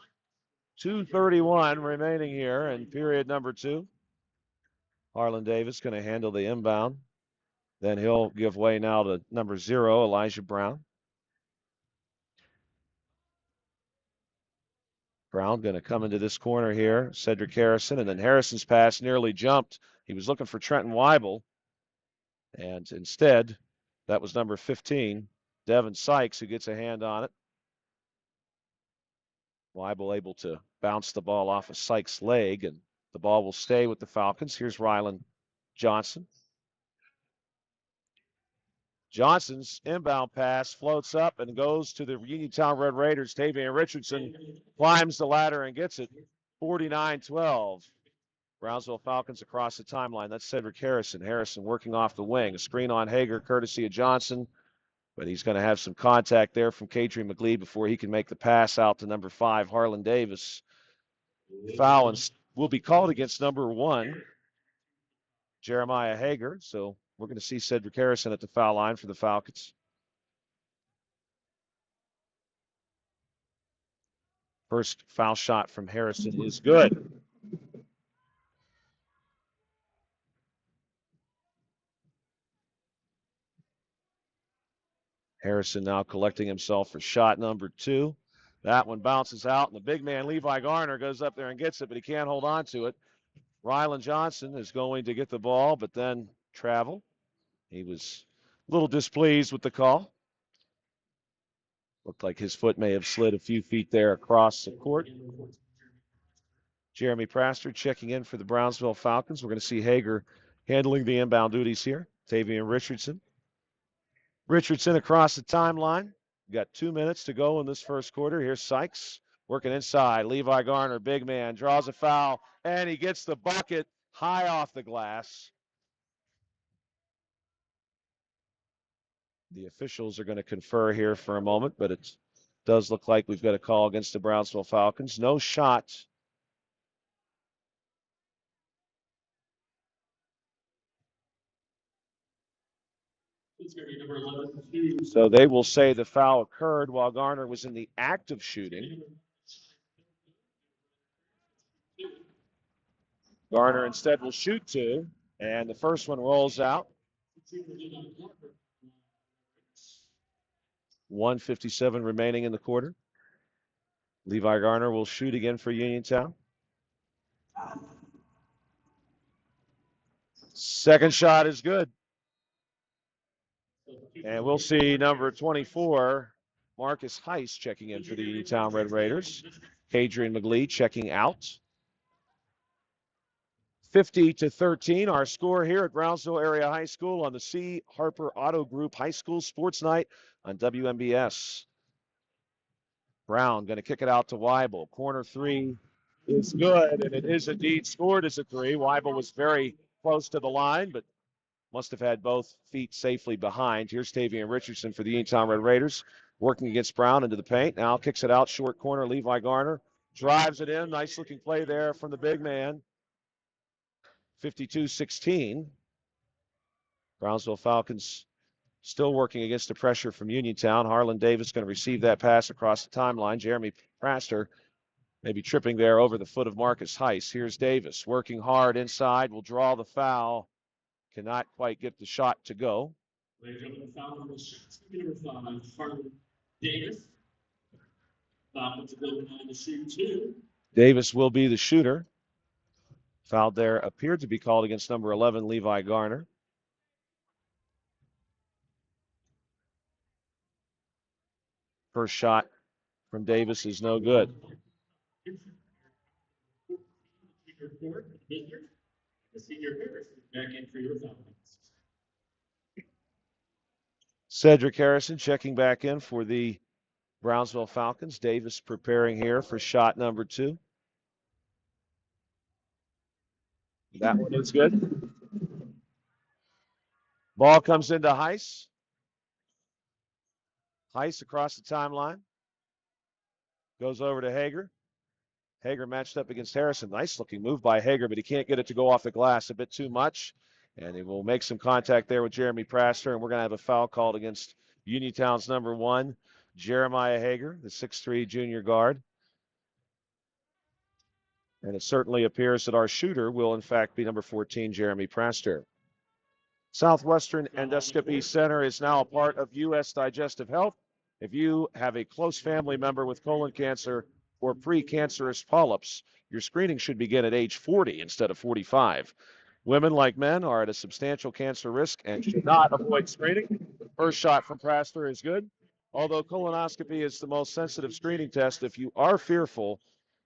2:31 remaining here in period number 2. Harlan Davis going to handle the inbound. Then he'll give way now to number 0, Elijah Brown. Brown going to come into this corner here. Cedric Harrison, and then Harrison's pass nearly jumped. He was looking for Trenton Weibel, and instead, that was number 15, Devin Sykes, who gets a hand on it. Weibel able to bounce the ball off of Sykes' leg, and the ball will stay with the Falcons. Here's Rylan Johnson. Johnson's inbound pass floats up and goes to the Uniontown Red Raiders. Tavian Richardson climbs the ladder and gets it. 49-12. Brownsville Falcons across the timeline. That's Cedric Harrison. Harrison working off the wing. A screen on Hager, courtesy of Johnson. But he's going to have some contact there from Kadrian McGlee before he can make the pass out to number 5, Harlan Davis. Foul will be called against number 1, Jeremiah Hager. So we're going to see Cedric Harrison at the foul line for the Falcons. First foul shot from Harrison is good. Harrison now collecting himself for shot number 2. That one bounces out, and the big man, Levi Garner, goes up there and gets it, but he can't hold on to it. Rylan Johnson is going to get the ball, but then travel. He was a little displeased with the call. Looked like his foot may have slid a few feet there across the court. Jeremy Praster checking in for the Brownsville Falcons. We're going to see Hager handling the inbound duties here. Tavian Richardson. Richardson across the timeline. Got 2 minutes to go in this first quarter. Here's Sykes. Working inside. Levi Garner, big man, draws a foul, and he gets the bucket high off the glass. The officials are going to confer here for a moment, but it does look like we've got a call against the Brownsville Falcons. No shot. So they will say the foul occurred while Garner was in the act of shooting. Garner instead will shoot two, and the first one rolls out. 1:57 remaining in the quarter. Levi Garner will shoot again for Uniontown. Second shot is good. And we'll see number 24, Marcus Heiss, checking in for the Uniontown Red Raiders. Hadrian McGlee checking out. 50-13, our score here at Brownsville Area High School on the C. Harper Auto Group High School Sports Night on WMBS. Brown going to kick it out to Weibel. Corner three is good, and it is indeed scored as a three. Weibel was very close to the line, but must have had both feet safely behind. Here's Tavian Richardson for the Uniontown Red Raiders, working against Brown into the paint. Now kicks it out, short corner. Levi Garner drives it in. Nice looking play there from the big man. 52-16. Brownsville Falcons still working against the pressure from Uniontown. Harlan Davis going to receive that pass across the timeline. Jeremy Praster maybe tripping there over the foot of Marcus Heiss. Here's Davis working hard inside. Will draw the foul. Cannot quite get the shot to go. Ladies and gentlemen, foul number 5, Harlan Davis. Falcons will go on to shoot two. Davis will be the shooter. Foul there appeared to be called against number 11, Levi Garner. First shot from Davis is no good. Cedric Harrison checking back in for the Brownsville Falcons. Davis preparing here for shot number 2. That one is good. Ball comes into Heiss. Heiss across the timeline. Goes over to Hager. Hager matched up against Harrison. Nice looking move by Hager, but he can't get it to go off the glass a bit too much. And he will make some contact there with Jeremy Praster, and we're going to have a foul called against Uniontown's number 1, Jeremiah Hager, the 6'3" junior guard. And it certainly appears that our shooter will, in fact, be number 14, Jeremy Praster. Southwestern Endoscopy Center is now a part of U.S. Digestive Health. If you have a close family member with colon cancer or precancerous polyps, your screening should begin at age 40 instead of 45. Women, like men, are at a substantial cancer risk and should not avoid screening. First shot from Praster is good. Although colonoscopy is the most sensitive screening test, if you are fearful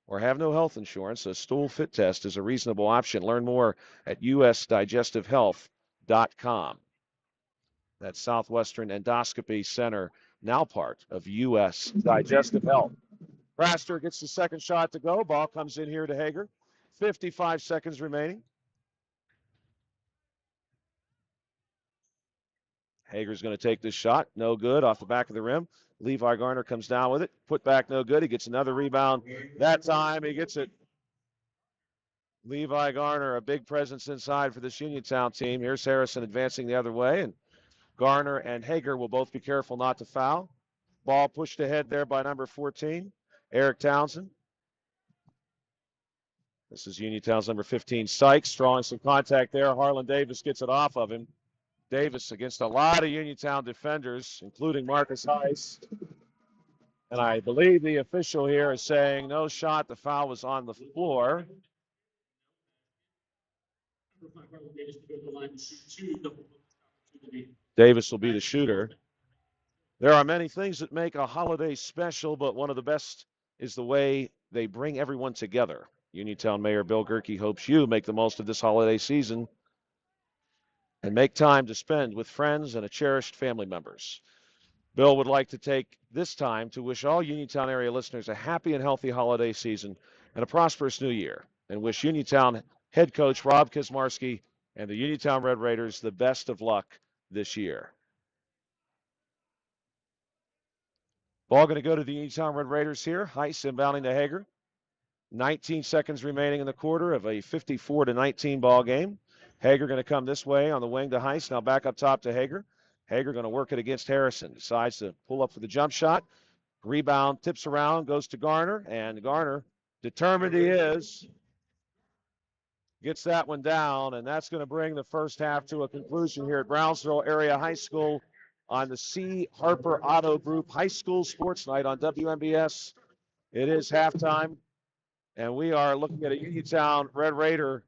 or have no health insurance, a stool fit test is a reasonable option. Learn more at usdigestivehealth.com. That's Southwestern Endoscopy Center, now part of U.S. Digestive Health. Praster gets the second shot to go. Ball comes in here to Hager. 55 seconds remaining. Hager's going to take this shot. No good. Off the back of the rim. Levi Garner comes down with it. Put back no good. He gets another rebound. That time he gets it. Levi Garner, a big presence inside for this Uniontown team. Here's Harrison advancing the other way. And Garner and Hager will both be careful not to foul. Ball pushed ahead there by number 14, Eric Townsend. This is Uniontown's number 15, Sykes, drawing some contact there. Harlan Davis gets it off of him. Davis against a lot of Uniontown defenders, including Marcus Heiss. And I believe the official here is saying no shot. The foul was on the floor. Davis will be the shooter. There are many things that make a holiday special, but one of the best is the way they bring everyone together. Uniontown Mayor Bill Gerke hopes you make the most of this holiday season and make time to spend with friends and cherished family members. Bill would like to take this time to wish all Uniontown area listeners a happy and healthy holiday season and a prosperous new year, and wish Uniontown head coach Rob Kazmarski and the Uniontown Red Raiders the best of luck this year. Ball going to go to the Uniontown Red Raiders here. Heiss inbounding to Hager. 19 seconds remaining in the quarter of a 54-19 ball game. Hager going to come this way on the wing to Heiss. Now back up top to Hager. Hager going to work it against Harrison. Decides to pull up for the jump shot. Rebound, tips around, goes to Garner. And Garner, determined he is, gets that one down. And that's going to bring the first half to a conclusion here at Brownsville Area High School on the C. Harper Auto Group High School Sports Night on WMBS. It is halftime. And we are looking at a Uniontown Red Raider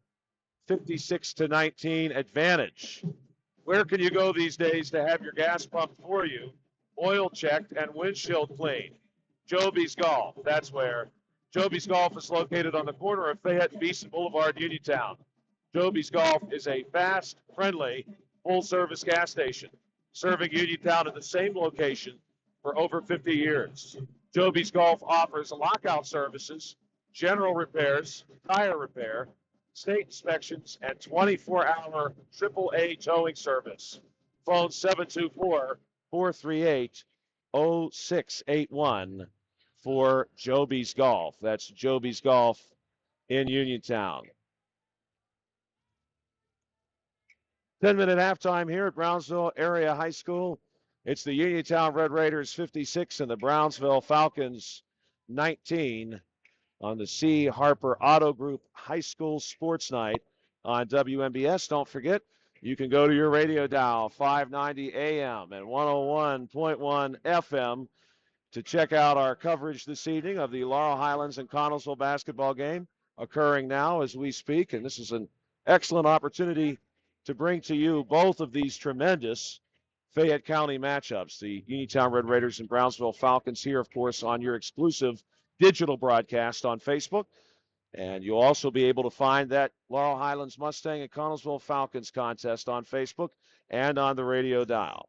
56-19 advantage. Where can you go these days to have your gas pumped for you, oil checked, and windshield cleaned? Joby's Golf, that's where. Joby's Golf is located on the corner of Fayette and Beeson Boulevard, Uniontown. Joby's Golf is a fast, friendly, full-service gas station, serving Uniontown at the same location for over 50 years. Joby's Golf offers lockout services, general repairs, tire repair, state inspections, and 24-hour AAA towing service. Phone 724-438-0681 for Joby's Golf. That's Joby's Golf in Uniontown. 10-minute halftime here at Brownsville Area High School. It's the Uniontown Red Raiders 56 and the Brownsville Falcons 19 on the C. Harper Auto Group High School Sports Night on WMBS. Don't forget, you can go to your radio dial, 590 AM and 101.1 FM, to check out our coverage this evening of the Laurel Highlands and Connellsville basketball game occurring now as we speak. And this is an excellent opportunity to bring to you both of these tremendous Fayette County matchups. The Uniontown Red Raiders and Brownsville Falcons here, of course, on your exclusive digital broadcast on Facebook. And you'll also be able to find that Laurel Highlands Mustang and Connellsville Falcons contest on Facebook and on the radio dial.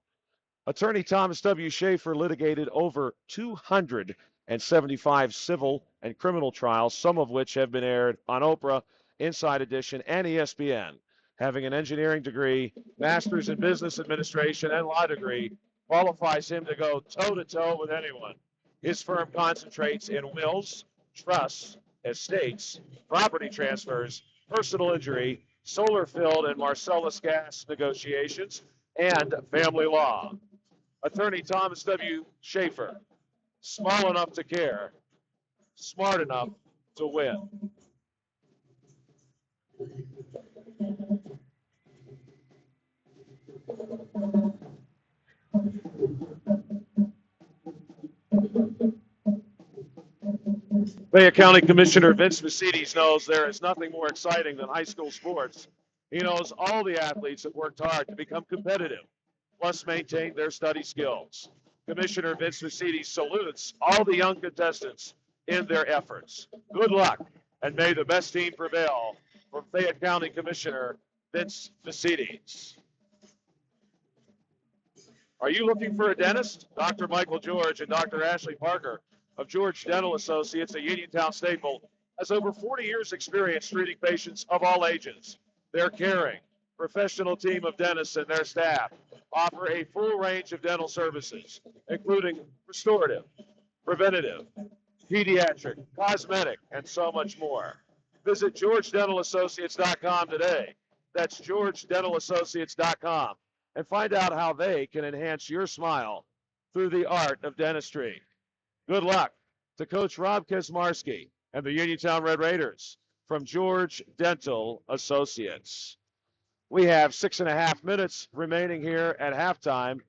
Attorney Thomas W. Schaefer litigated over 275 civil and criminal trials, some of which have been aired on Oprah, Inside Edition, and ESPN. Having an engineering degree, master's in business administration, and law degree qualifies him to go toe-to-toe with anyone. His firm concentrates in wills, trusts, estates, property transfers, personal injury, solar field and Marcellus gas negotiations, and family law. Attorney Thomas W. Schaefer, small enough to care, smart enough to win. Fayette County Commissioner Vince Mercedes knows there is nothing more exciting than high school sports. He knows all the athletes have worked hard to become competitive, plus maintain their study skills. Commissioner Vince Mercedes salutes all the young contestants in their efforts. Good luck, and may the best team prevail. From Fayette County Commissioner Vince Mercedes. Are you looking for a dentist? Dr. Michael George and Dr. Ashley Parker of George Dental Associates, a Uniontown staple, has over 40 years' experience treating patients of all ages. Their caring, professional team of dentists and their staff offer a full range of dental services, including restorative, preventative, pediatric, cosmetic, and so much more. Visit GeorgeDentalAssociates.com today. That's GeorgeDentalAssociates.com, and find out how they can enhance your smile through the art of dentistry. Good luck to Coach Rob Kazmarski and the Uniontown Red Raiders from George Dental Associates. We have 6.5 minutes remaining here at halftime.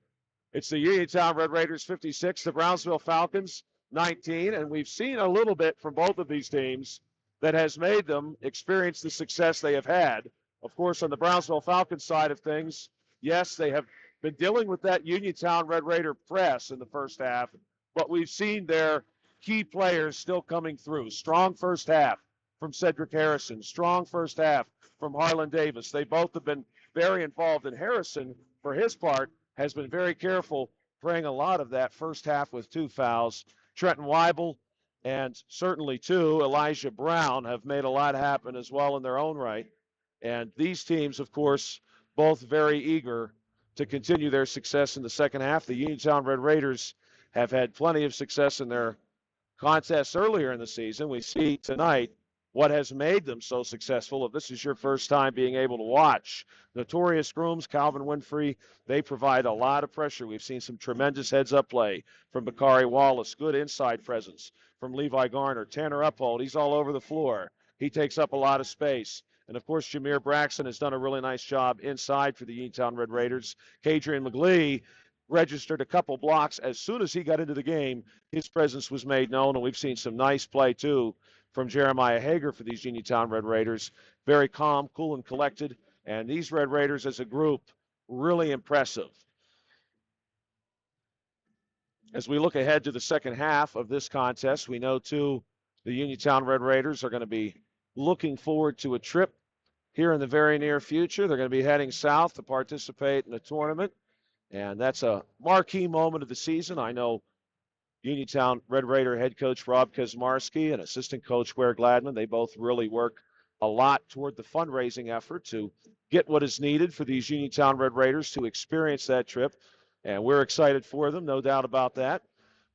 It's the Uniontown Red Raiders 56, the Brownsville Falcons 19, and we've seen a little bit from both of these teams that has made them experience the success they have had. Of course, on the Brownsville Falcons side of things, yes, they have been dealing with that Uniontown Red Raider press in the first half, but we've seen their key players still coming through. Strong first half from Cedric Harrison, strong first half from Harlan Davis. They both have been very involved, and Harrison, for his part, has been very careful praying a lot of that first half with 2 fouls. Trenton Weibel and certainly Elijah Brown have made a lot happen as well in their own right. And these teams, of course, both very eager to continue their success in the second half. The Uniontown Red Raiders have had plenty of success in their contests earlier in the season. We see tonight what has made them so successful. If this is your first time being able to watch Notorious Grooms, Calvin Winfrey, they provide a lot of pressure. We've seen some tremendous heads-up play from Bakari Wallace, good inside presence from Levi Garner. Tanner Uphold, he's all over the floor. He takes up a lot of space. And, of course, Jameer Braxton has done a really nice job inside for the Uniontown Red Raiders. Kadrian McGlee registered a couple blocks. As soon as he got into the game, his presence was made known, and we've seen some nice play, too, from Jeremiah Hager for these Uniontown Red Raiders. Very calm, cool, and collected. And these Red Raiders as a group, really impressive. As we look ahead to the second half of this contest, we know, too, the Uniontown Red Raiders are going to be looking forward to a trip here in the very near future. They're going to be heading south to participate in a tournament, and that's a marquee moment of the season. I know Uniontown Red Raider head coach Rob Kaczmarski and assistant coach Ware Gladman, they both really work a lot toward the fundraising effort to get what is needed for these Uniontown Red Raiders to experience that trip, and we're excited for them, no doubt about that.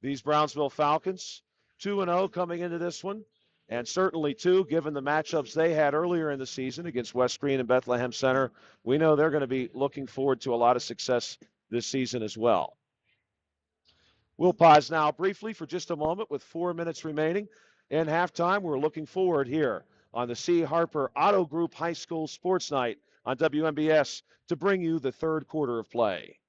These Brownsville Falcons, 2-0 coming into this one. And certainly, too, given the matchups they had earlier in the season against West Green and Bethlehem Center, we know they're going to be looking forward to a lot of success this season as well. We'll pause now briefly for just a moment with 4 minutes remaining. In halftime, we're looking forward here on the C. Harper Auto Group High School Sports Night on WMBS to bring you the third quarter of play.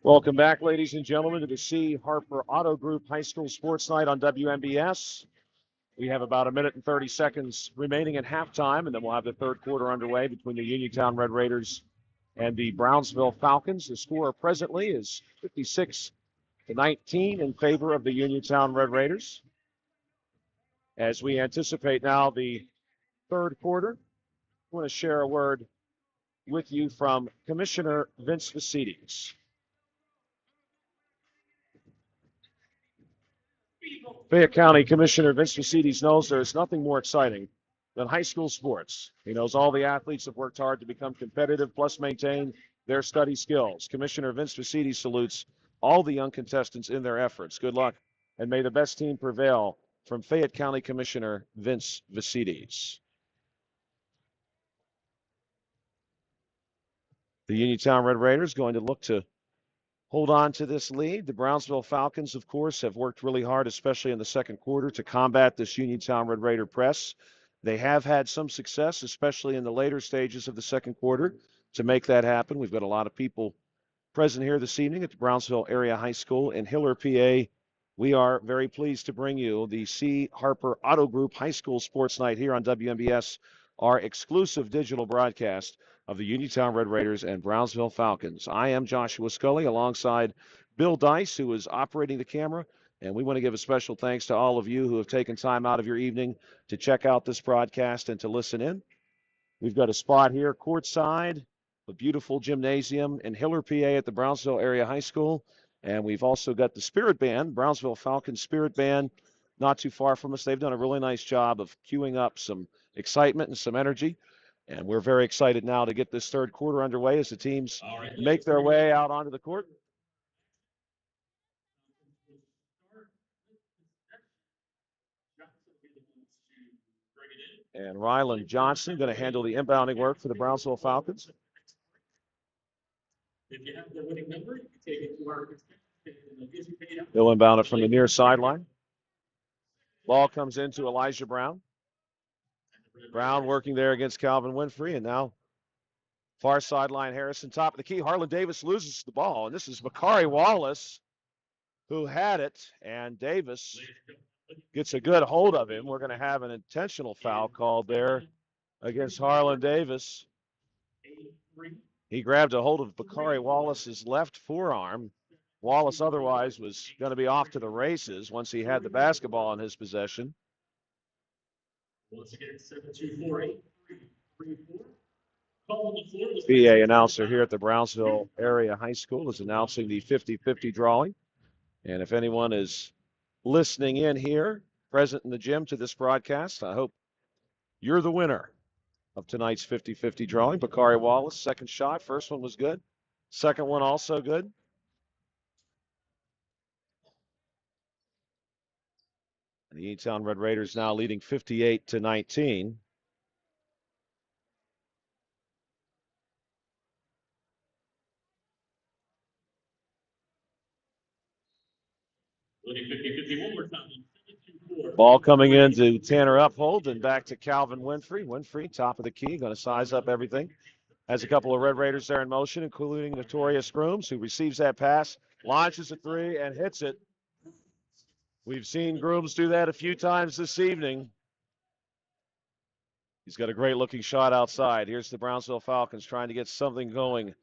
Welcome back, ladies and gentlemen, to the C. Harper Auto Group High School Sports Night on WMBS. We have about 1 minute and 30 seconds remaining at halftime, and then we'll have the third quarter underway between the Uniontown Red Raiders and the Brownsville Falcons. The score presently is 56-19 in favor of the Uniontown Red Raiders. As we anticipate now the third quarter, I want to share a word with you from Commissioner Vince Vicides. Fayette County Commissioner Vince Vacides knows there is nothing more exciting than high school sports. He knows all the athletes have worked hard to become competitive, plus maintain their study skills. Commissioner Vince Vacides salutes all the young contestants in their efforts. Good luck, and may the best team prevail. From Fayette County Commissioner Vince Vacides. The Uniontown Red Raiders going to look to hold on to this lead. The Brownsville Falcons, of course, have worked really hard, especially in the second quarter, to combat this Uniontown Red Raider press. They have had some success, especially in the later stages of the second quarter, to make that happen. We've got a lot of people present here this evening at the Brownsville Area High School in Hiller, PA. We are very pleased to bring you the C. Harper Auto Group High School Sports Night here on WMBS, our exclusive digital broadcast of the Uniontown Red Raiders and Brownsville Falcons. I am Joshua Scully alongside Bill Dice, who is operating the camera, and we want to give a special thanks to all of you who have taken time out of your evening to check out this broadcast and to listen in. We've got a spot here courtside, a beautiful gymnasium in Hiller, PA at the Brownsville Area High School. And we've also got the Spirit Band, Brownsville Falcons Spirit Band, not too far from us. They've done a really nice job of queuing up some excitement and some energy. And we're very excited now to get this third quarter underway as the teams make their way out onto the court. And Rylan Johnson going to handle the inbounding work for the Brownsville Falcons. If you have the winning number, you can take it to our They'll inbound it from the near sideline. Ball comes into Elijah Brown. Brown working there against Calvin Winfrey, and now far sideline Harrison, top of the key. Harlan Davis loses the ball, and this is Bakari Wallace who had it, and Davis gets a good hold of him. We're going to have an intentional foul called there against Harlan Davis. He grabbed a hold of Bakari Wallace's left forearm. Wallace otherwise was going to be off to the races once he had the basketball in his possession. Once again, 7-2-4-8-3-4. PA announcer here at the Brownsville Area High School is announcing the 50-50 drawing. And if anyone is listening in here, present in the gym to this broadcast, I hope you're the winner of tonight's 50-50 drawing. Bakari Wallace, second shot. First one was good. Second one also good. And the Uniontown Red Raiders now leading 58-19. Ball coming into Tanner Uphold and back to Calvin Winfrey. Winfrey, top of the key, going to size up everything. Has a couple of Red Raiders there in motion, including Notorious Grooms, who receives that pass, launches a three, and hits it. We've seen Grooms do that a few times this evening. He's got a great-looking shot outside. Here's the Brownsville Falcons trying to get something going.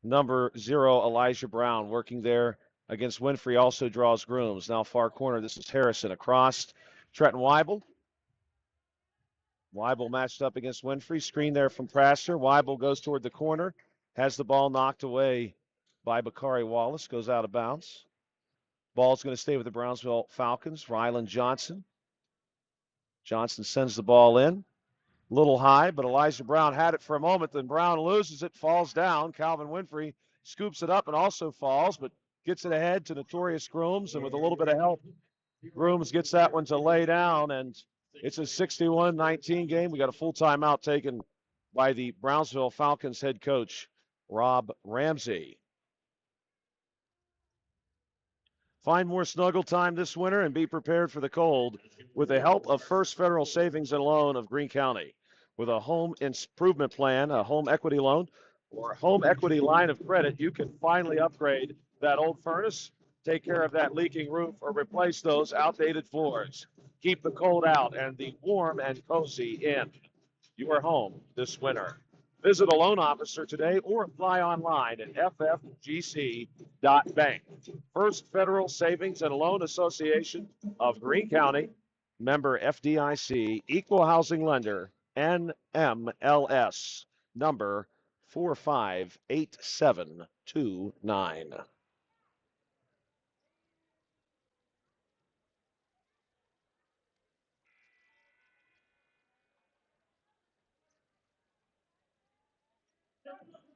Number 0, Elijah Brown, working there against Winfrey, also draws Grooms. Now far corner, this is Harrison across. Trenton Weibel. Weibel matched up against Winfrey. Screen there from Prasser. Weibel goes toward the corner. Has the ball knocked away by Bakari Wallace. Goes out of bounds. Ball's going to stay with the Brownsville Falcons. Rylan Johnson. Johnson sends the ball in. A little high, but Elijah Brown had it for a moment. Then Brown loses it, falls down. Calvin Winfrey scoops it up and also falls, but gets it ahead to Notorious Grooms. And with a little bit of help, Grooms gets that one to lay down. And it's a 61-19 game. We got a full timeout taken by the Brownsville Falcons head coach, Rob Ramsey. Find more snuggle time this winter and be prepared for the cold with the help of First Federal Savings and Loan of Greene County. With a home improvement plan, a home equity loan, or a home equity line of credit, you can finally upgrade that old furnace, take care of that leaking roof, or replace those outdated floors. Keep the cold out and the warm and cozy in. You are home this winter. Visit a loan officer today or apply online at ffgc.bank. First Federal Savings and Loan Association of Greene County, member FDIC, equal housing lender, NMLS, number 458729.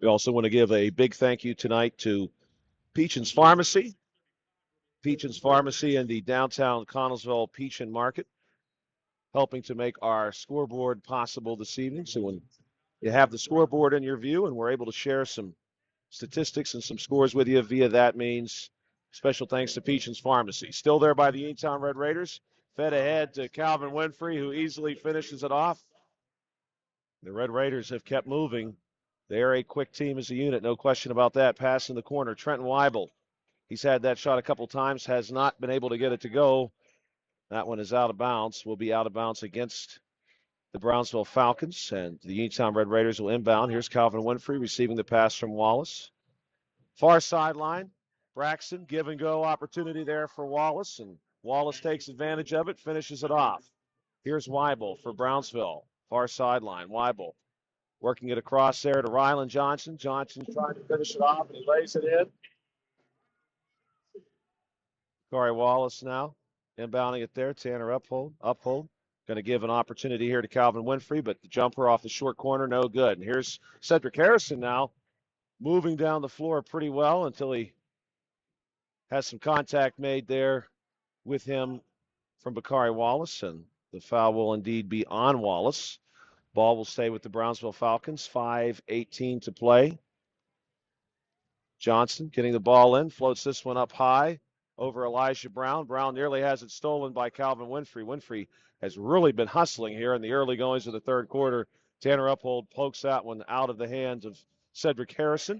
We also want to give a big thank you tonight to Peachin's Pharmacy. Peachin's Pharmacy in the downtown Connellsville Peachin Market, helping to make our scoreboard possible this evening. So when you have the scoreboard in your view and we're able to share some statistics and some scores with you via that means, special thanks to Peachin's Pharmacy. Still there by the Uniontown Red Raiders. Fed ahead to Calvin Winfrey, who easily finishes it off. The Red Raiders have kept moving. They're a quick team as a unit, no question about that. Pass in the corner, Trenton Weibel. He's had that shot a couple times, has not been able to get it to go. That one is out of bounds. Will be out of bounds against the Brownsville Falcons, and the Uniontown Red Raiders will inbound. Here's Calvin Winfrey receiving the pass from Wallace. Far sideline, Braxton, give and go opportunity there for Wallace, and Wallace takes advantage of it, finishes it off. Here's Weibel for Brownsville. Far sideline, Weibel working it across there to Rylan Johnson. Johnson trying to finish it off, and he lays it in. Corey Wallace now inbounding it there. Tanner Uphold. Going to give an opportunity here to Calvin Winfrey, but the jumper off the short corner, no good. And here's Cedric Harrison now moving down the floor pretty well until he has some contact made there with him from Bakari Wallace, and the foul will indeed be on Wallace. Ball will stay with the Brownsville Falcons. 5:18 to play. Johnson getting the ball in, floats this one up high over Elijah Brown. Brown nearly has it stolen by Calvin Winfrey. Winfrey has really been hustling here in the early goings of the third quarter. Tanner Uphold pokes that one out of the hands of Cedric Harrison,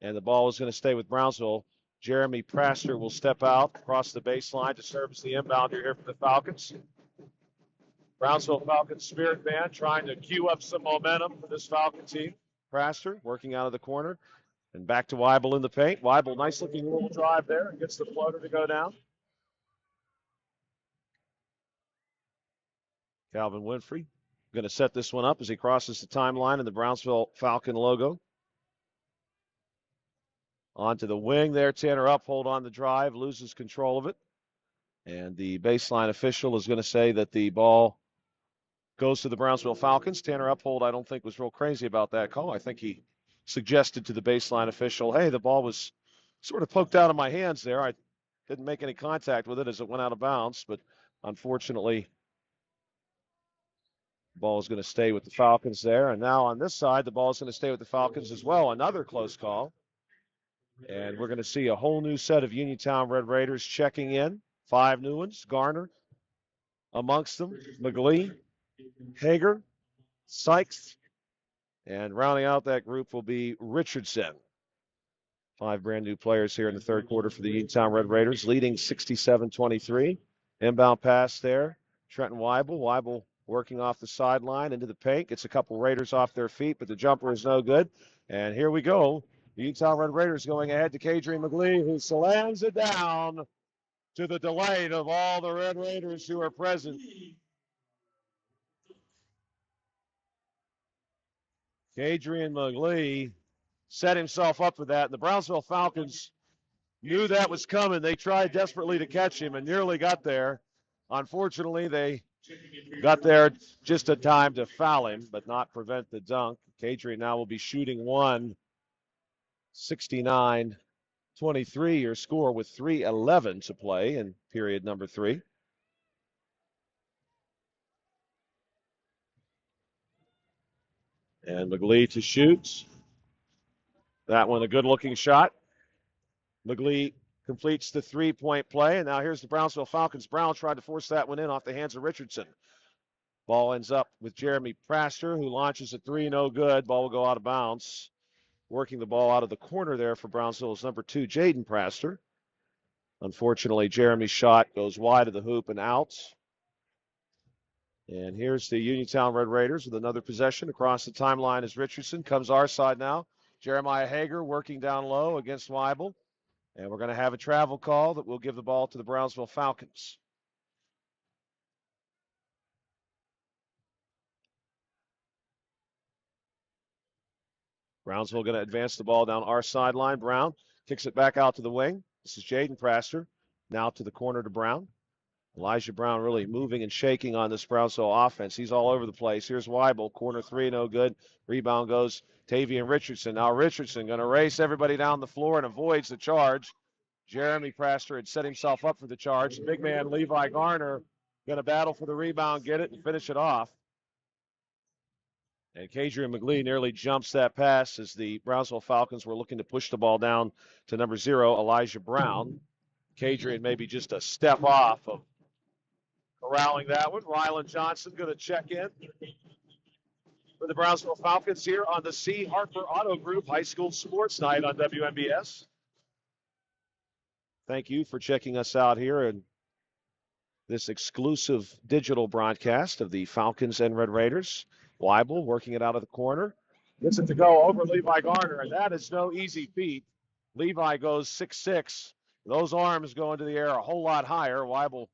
and the ball is going to stay with Brownsville. Jeremy Praster will step out across the baseline to serve as the inbounder here for the Falcons. Brownsville Falcons Spirit Band trying to cue up some momentum for this Falcon team. Praster working out of the corner. And back to Weibel in the paint. Weibel, nice looking little drive there. Gets the floater to go down. Calvin Winfrey going to set this one up as he crosses the timeline in the Brownsville Falcon logo. Onto the wing there. Tanner Uphold on the drive, loses control of it. And the baseline official is going to say that the ball goes to the Brownsville Falcons. Tanner Uphold, I don't think, was real crazy about that call. I think he suggested to the baseline official, hey, the ball was sort of poked out of my hands there. I didn't make any contact with it as it went out of bounds, but unfortunately, the ball is going to stay with the Falcons there. And now on this side, the ball is going to stay with the Falcons as well. Another close call. And we're going to see a whole new set of Uniontown Red Raiders checking in. 5 new ones. Garner amongst them. McGlee, Hager, Sykes, and rounding out that group will be Richardson. 5 brand new players here in the third quarter for the Uniontown Red Raiders, leading 67-23. Inbound pass there. Trenton Weibel. Weibel working off the sideline into the paint. Gets a couple Raiders off their feet, but the jumper is no good. And here we go. The Uniontown Red Raiders going ahead to Kadrian McGlee, who slams it down to the delight of all the Red Raiders who are present. Kadrian McGlee set himself up for that. And the Brownsville Falcons knew that was coming. They tried desperately to catch him and nearly got there. Unfortunately, they got there just in time to foul him, but not prevent the dunk. Kadrian now will be shooting one. 69-23, your score with 3:11 to play in period number 3. And McGlee to shoot. That one a good-looking shot. McGlee completes the 3-point play, and now here's the Brownsville Falcons. Brown tried to force that one in off the hands of Richardson. Ball ends up with Jeremy Praster, who launches a 3, no good. Ball will go out of bounds. Working the ball out of the corner there for Brownsville is number 2, Jaden Praster. Unfortunately, Jeremy's shot goes wide of the hoop and out. And here's the Uniontown Red Raiders with another possession. Across the timeline is Richardson. Comes our side now. Jeremiah Hager working down low against Weibel. And we're going to have a travel call that will give the ball to the Brownsville Falcons. Brownsville going to advance the ball down our sideline. Brown kicks it back out to the wing. This is Jaden Praster. Now to the corner to Brown. Elijah Brown really moving and shaking on this Brownsville offense. He's all over the place. Here's Weibel, corner three, no good. Rebound goes Tavian Richardson. Now Richardson going to race everybody down the floor and avoids the charge. Jeremy Praster had set himself up for the charge. The big man Levi Garner going to battle for the rebound, get it, and finish it off. And Kadrian McLee nearly jumps that pass as the Brownsville Falcons were looking to push the ball down to number 0, Elijah Brown. Kadrian maybe just a step off of corralling that one. Rylan Johnson going to check in for the Brownsville Falcons here on the C. Harper Auto Group High School Sports Night on WMBS. Thank you for checking us out here in this exclusive digital broadcast of the Falcons and Red Raiders. Weibel working it out of the corner. Gets it to go over Levi Garner, and that is no easy feat. Levi goes 6'6". Those arms go into the air a whole lot higher. Weibel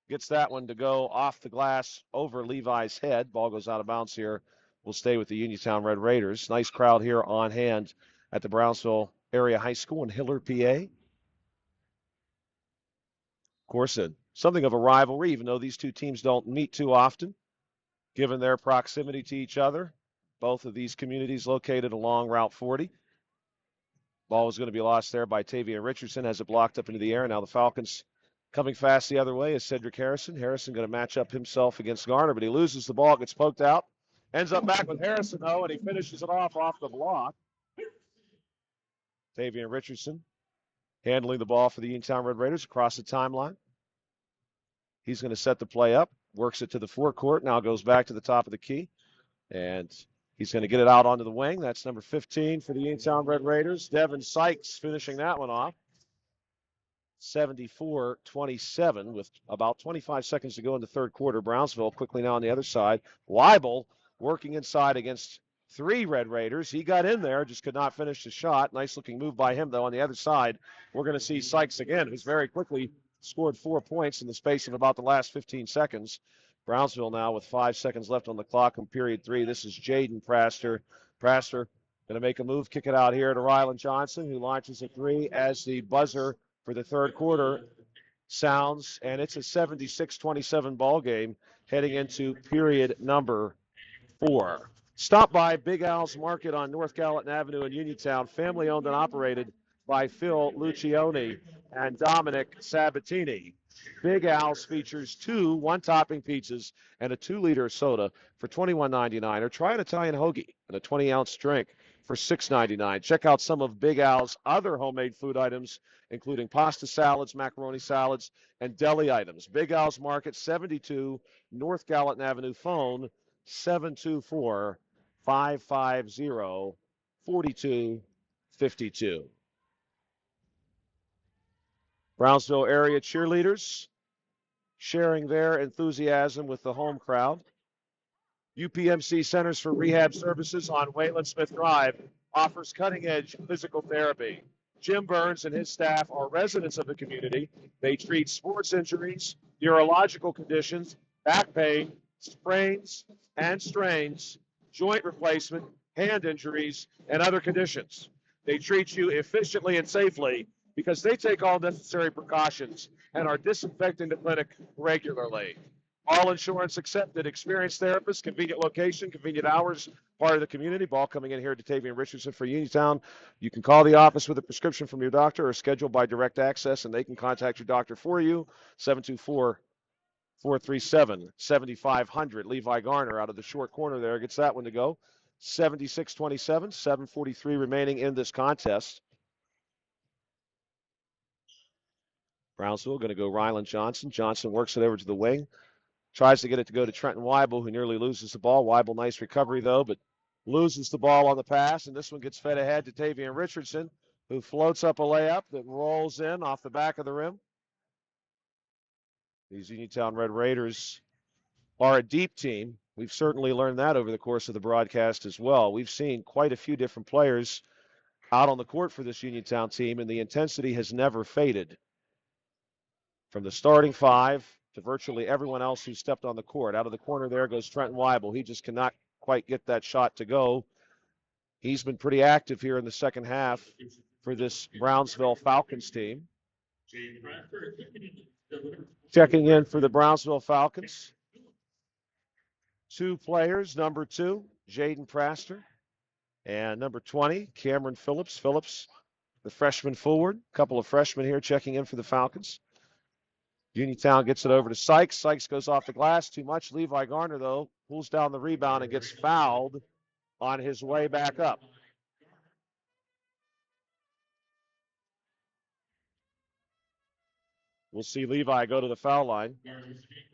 gets that one to go off the glass over Levi's head. Ball goes out of bounds here. We'll stay with the Uniontown Red Raiders. Nice crowd here on hand at the Brownsville Area High School in Hillard, PA. Of course, something of a rivalry, even though these two teams don't meet too often, given their proximity to each other. Both of these communities located along Route 40. Ball was going to be lost there by Tavian Richardson as it blocked up into the air. Now the Falcons coming fast the other way is Cedric Harrison. Harrison going to match up himself against Garner, but he loses the ball, gets poked out. Ends up back with Harrison, though, and he finishes it off the block. Tavian Richardson handling the ball for the Uniontown Red Raiders across the timeline. He's going to set the play up, works it to the forecourt, now goes back to the top of the key, and he's going to get it out onto the wing. That's number 15 for the Uniontown Red Raiders. Devin Sykes finishing that one off. 74-27 with about 25 seconds to go in the third quarter. Brownsville quickly now on the other side. Weibel working inside against 3 Red Raiders. He got in there, just could not finish the shot. Nice looking move by him, though. On the other side, we're going to see Sykes again, who's very quickly scored 4 points in the space of about the last 15 seconds. Brownsville now with 5 seconds left on the clock in period 3. This is Jaden Praster. Praster going to make a move, kick it out here to Rylan Johnson, who launches a 3 as the buzzer for the third quarter sounds, and it's a 76-27 ball game heading into period number 4. Stop by Big Al's Market on North Gallatin Avenue in Uniontown, family owned and operated by Phil Lucioni and Dominic Sabatini. Big Al's features 2 one-topping pizzas and a 2-liter soda for $21.99, or try an Italian hoagie and a 20-ounce drink for $6.99. Check out some of Big Al's other homemade food items, including pasta salads, macaroni salads, and deli items. Big Al's Market, 72 North Gallatin Avenue. Phone 724-550-4252. Brownsville area cheerleaders sharing their enthusiasm with the home crowd. UPMC Centers for Rehab Services on Wayland Smith Drive offers cutting-edge physical therapy. Jim Burns and his staff are residents of the community. They treat sports injuries, neurological conditions, back pain, sprains and strains, joint replacement, hand injuries, and other conditions. They treat you efficiently and safely because they take all necessary precautions and are disinfecting the clinic regularly. All insurance accepted, experienced therapists, convenient location, convenient hours, part of the community. Ball coming in here to Tavian Richardson for Uniontown. You can call the office with a prescription from your doctor or schedule by direct access, and they can contact your doctor for you. 724-437-7500. Levi Garner out of the short corner there gets that one to go. 76-27, 7:43 remaining in this contest. Brownsville going to go Rylan Johnson. Johnson works it over to the wing. Tries to get it to go to Trenton Weibel, who nearly loses the ball. Weibel, nice recovery, though, but loses the ball on the pass, and this one gets fed ahead to Tavian Richardson, who floats up a layup that rolls in off the back of the rim. These Uniontown Red Raiders are a deep team. We've certainly learned that over the course of the broadcast as well. We've seen quite a few different players out on the court for this Uniontown team, and the intensity has never faded. From the starting 5 to virtually everyone else who stepped on the court. Out of the corner there goes Trenton Weibel. He just cannot quite get that shot to go. He's been pretty active here in the second half for this Brownsville Falcons team. Checking in for the Brownsville Falcons. 2 players, number 2, Jaden Praster, and number 20, Cameron Phillips. Phillips, the freshman forward. A couple of freshmen here checking in for the Falcons. Uniontown gets it over to Sykes. Sykes goes off the glass. Too much. Levi Garner, though, pulls down the rebound and gets fouled on his way back up. We'll see Levi go to the foul line.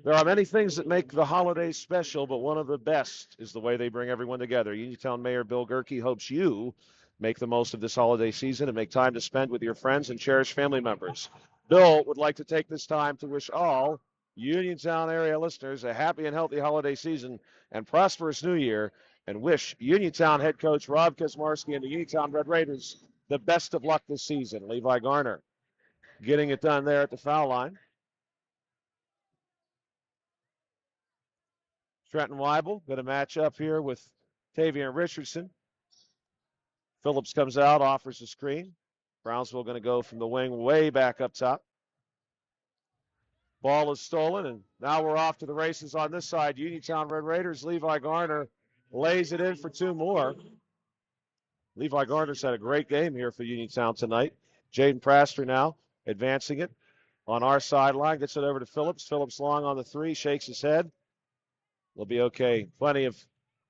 There are many things that make the holidays special, but one of the best is the way they bring everyone together. Uniontown Mayor Bill Gerke hopes you make the most of this holiday season and make time to spend with your friends and cherished family members. Bill would like to take this time to wish all Uniontown area listeners a happy and healthy holiday season and prosperous new year, and wish Uniontown head coach Rob Kaczmarski and the Uniontown Red Raiders the best of luck this season. Levi Garner getting it done there at the foul line. Trenton Weibel going to match up here with Tavian Richardson. Phillips comes out, offers a screen. Brownsville going to go from the wing way back up top. Ball is stolen, and now we're off to the races on this side. Uniontown Red Raiders, Levi Garner lays it in for 2 more. Levi Garner's had a great game here for Uniontown tonight. Jaden Praster now advancing it on our sideline. Gets it over to Phillips. Phillips long on the 3, shakes his head. We'll be okay. Plenty of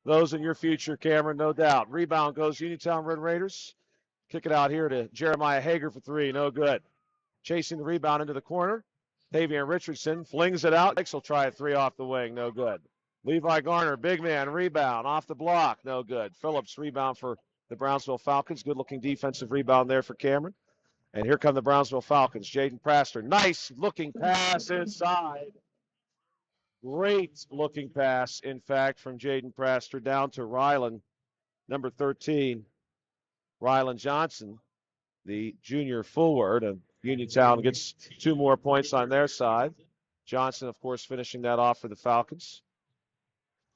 those in your future, Cameron, no doubt. Rebound goes Uniontown Red Raiders. Kick it out here to Jeremiah Hager for 3. No good. Chasing the rebound into the corner. Tavian Richardson flings it out. Will try a 3 off the wing. No good. Levi Garner, big man, rebound off the block. No good. Phillips rebound for the Brownsville Falcons. Good-looking defensive rebound there for Cameron. And here come the Brownsville Falcons. Jaden Praster. Nice looking pass inside. Great looking pass, in fact, from Jaden Praster down to Rylan, number 13, Rylan Johnson, the junior forward. And Uniontown gets 2 more points on their side. Johnson, of course, finishing that off for the Falcons.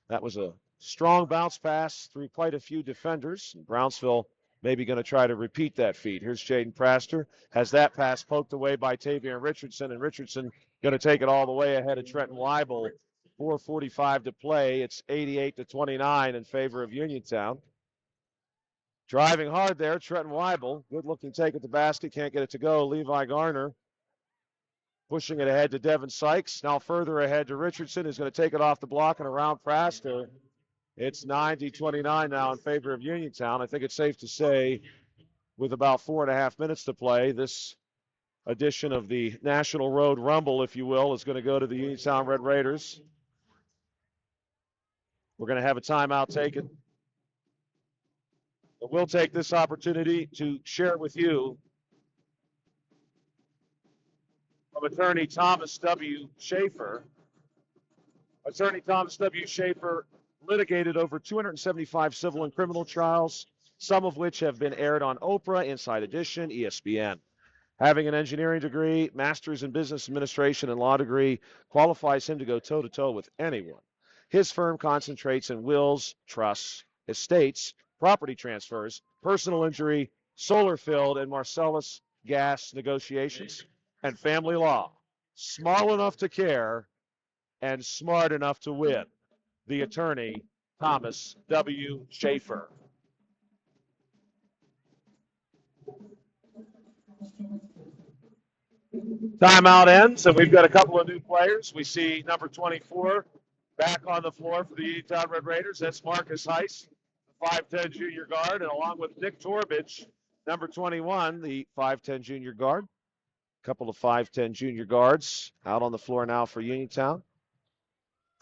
That was a strong bounce pass through quite a few defenders. Brownsville maybe going to try to repeat that feat. Here's Jaden Praster. Has that pass poked away by Tavian Richardson, and Richardson going to take it all the way ahead of Trenton Weibel. 4:45 to play. It's 88-29 in favor of Uniontown. Driving hard there, Trenton Weibel. Good-looking take at the basket. Can't get it to go. Levi Garner pushing it ahead to Devin Sykes. Now further ahead to Richardson, who's going to take it off the block and around Praster. It's 90-29 now in favor of Uniontown. I think it's safe to say, with about 4.5 minutes to play, this edition of the National Road Rumble, if you will, is going to go to the Uniontown Red Raiders. We're going to have a timeout taken. But we'll take this opportunity to share with you from attorney Thomas W. Schaefer. Attorney Thomas W. Schaefer litigated over 275 civil and criminal trials, some of which have been aired on Oprah, Inside Edition, ESPN. Having an engineering degree, master's in business administration, and law degree qualifies him to go toe-to-toe with anyone. His firm concentrates in wills, trusts, estates, property transfers, personal injury, solar field, and Marcellus gas negotiations, and family law. Small enough to care and smart enough to win. The attorney, Thomas W. Schaefer. Timeout ends, and we've got a couple of new players. We see number 24 back on the floor for the Uniontown Red Raiders. That's Marcus Heiss, the 5'10 junior guard, and along with Nick Torbich, number 21, the 5'10 junior guard. A couple of 5'10 junior guards out on the floor now for Uniontown.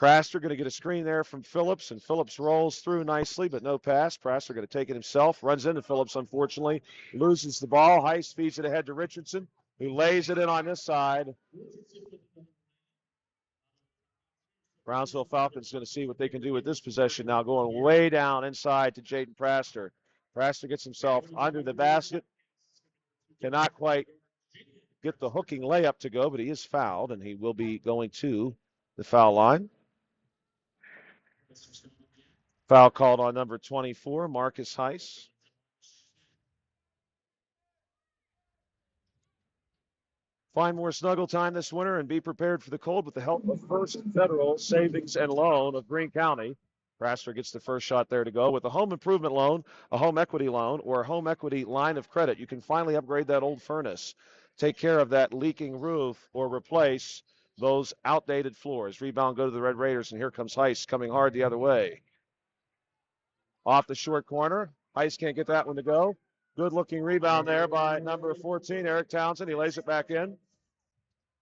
Praster going to get a screen there from Phillips, and Phillips rolls through nicely, but no pass. Praster going to take it himself, runs into Phillips, unfortunately, loses the ball. Heiss feeds it ahead to Richardson, who lays it in on this side. Brownsville Falcons going to see what they can do with this possession now, going way down inside to Jaden Praster. Praster gets himself under the basket. Cannot quite get the hooking layup to go, but he is fouled, and he will be going to the foul line. Foul called on number 24, Marcus Heiss. Find more snuggle time this winter and be prepared for the cold with the help of First Federal Savings and Loan of Greene County. Praster gets the first shot there to go. With a home improvement loan, a home equity loan, or a home equity line of credit, you can finally upgrade that old furnace, take care of that leaking roof, or replace those outdated floors. Rebound go to the Red Raiders, and here comes Heiss coming hard the other way. Off the short corner. Heiss can't get that one to go. Good looking rebound there by number 14, Eric Townsend. He lays it back in.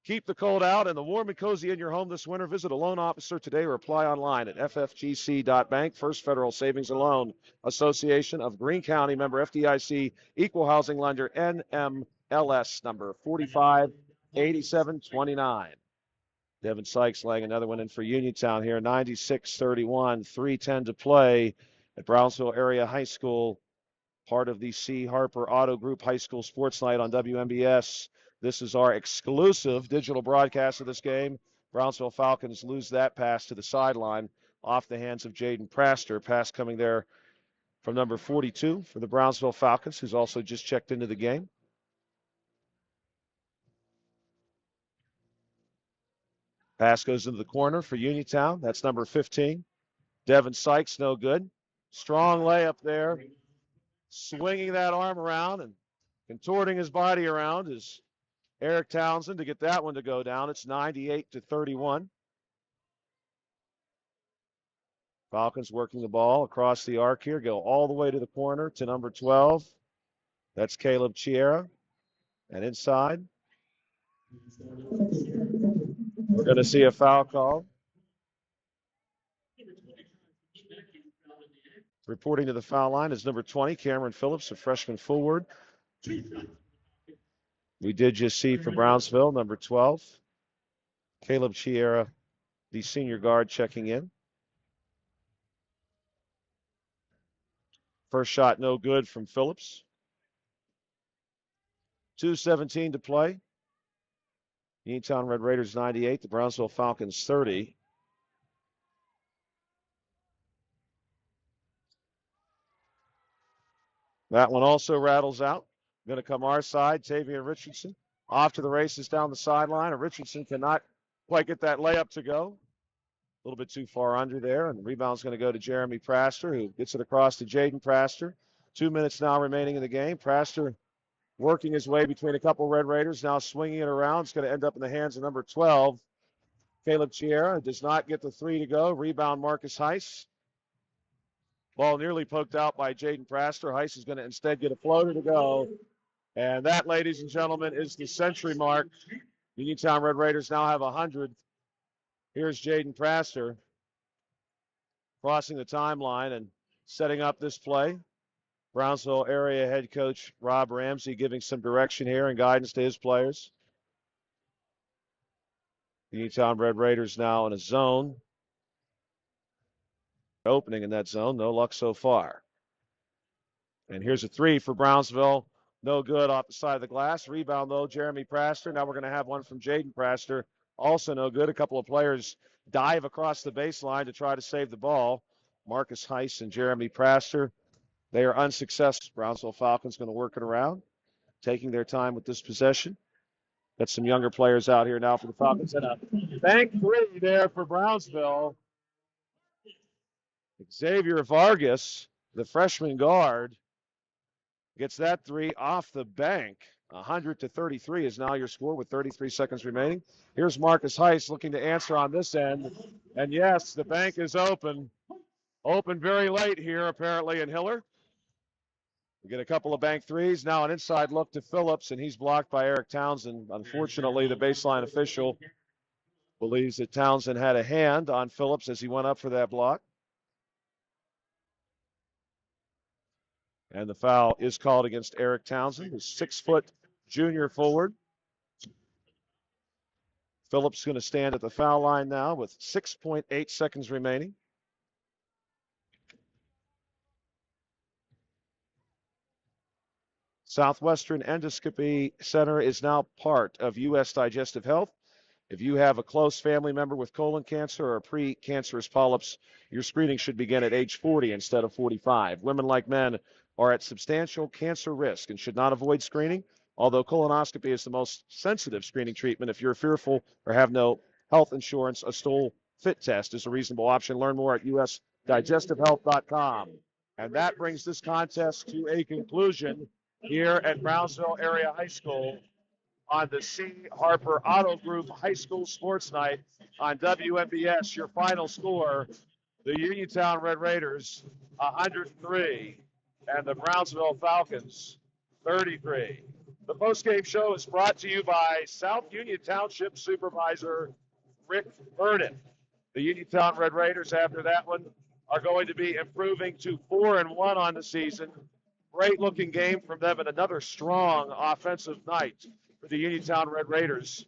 Keep the cold out and the warm and cozy in your home this winter. Visit a loan officer today or apply online at ffgc.bank. First Federal Savings and Loan Association of Greene County, member FDIC, equal housing lender, NMLS number 458729. Devin Sykes laying another one in for Uniontown here, 96-31, 3:10 to play at Brownsville Area High School, part of the C. Harper Auto Group High School Sports Night on WMBS. This is our exclusive digital broadcast of this game. Brownsville Falcons lose that pass to the sideline off the hands of Jaden Praster. Pass coming there from number 42 for the Brownsville Falcons, who's also just checked into the game. Pass goes into the corner for Uniontown. That's number 15. Devin Sykes, no good. Strong layup there. Swinging that arm around and contorting his body around is Eric Townsend to get that one to go down. It's 98-31. Falcons working the ball across the arc here. Go all the way to the corner to number 12. That's Caleb Chiera. And inside, we're going to see a foul call. Reporting to the foul line is number 20, Cameron Phillips, a freshman forward. We did just see for Brownsville, number 12, Caleb Chiera, the senior guard, checking in. First shot no good from Phillips. 2:17 to play. Uniontown Red Raiders 98, the Brownsville Falcons 30. That one also rattles out. Going to come our side. Tavian Richardson off to the races down the sideline. And Richardson cannot quite get that layup to go. A little bit too far under there. And the rebound's going to go to Jeremy Praster, who gets it across to Jaden Praster. 2 minutes now remaining in the game. Praster working his way between a couple Red Raiders, now swinging it around. It's going to end up in the hands of number 12, Caleb Chiera. Does not get the three to go. Rebound, Marcus Heiss. Ball nearly poked out by Jaden Praster. Heiss is going to instead get a floater to go. And that, ladies and gentlemen, is the century mark. Uniontown Red Raiders now have 100. Here's Jaden Praster crossing the timeline and setting up this play. Brownsville area head coach Rob Ramsey giving some direction here and guidance to his players. The Uniontown Red Raiders now in a zone. Opening in that zone. No luck so far. And here's a three for Brownsville. No good off the side of the glass. Rebound, though, Jeremy Praster. Now we're going to have one from Jaden Praster. Also no good. A couple of players dive across the baseline to try to save the ball. Marcus Heiss and Jeremy Praster. They are unsuccessful. Brownsville Falcons going to work it around, taking their time with this possession. Got some younger players out here now for the Falcons. And a bank three there for Brownsville. Xavier Vargas, the freshman guard, gets that three off the bank. 100-33 is now your score with 33 seconds remaining. Here's Marcus Heiss looking to answer on this end. And yes, the bank is open. Open very late here, apparently, in Hiller. We get a couple of bank threes. Now an inside look to Phillips, and he's blocked by Eric Townsend. Unfortunately, the baseline official believes that Townsend had a hand on Phillips as he went up for that block. And the foul is called against Eric Townsend, the 6-foot junior forward. Phillips going to stand at the foul line now with 6.8 seconds remaining. Southwestern Endoscopy Center is now part of U.S. Digestive Health. If you have a close family member with colon cancer or pre-cancerous polyps, your screening should begin at age 40 instead of 45. Women, like men, are at substantial cancer risk and should not avoid screening. although colonoscopy is the most sensitive screening treatment. If you're fearful or have no health insurance, a stool fit test is a reasonable option. Learn more at usdigestivehealth.com. And that brings this contest to a conclusion here at Brownsville Area High School on the C. Harper Auto Group High School Sports Night on WMBS. Your final score, the Uniontown Red Raiders 103 and the Brownsville Falcons 33. The postgame show is brought to you by South Union Township Supervisor Rick Vernon. The Uniontown Red Raiders, after that one, are going to be improving to 4-1 on the season. Great looking game from them and another strong offensive night for the Uniontown Red Raiders.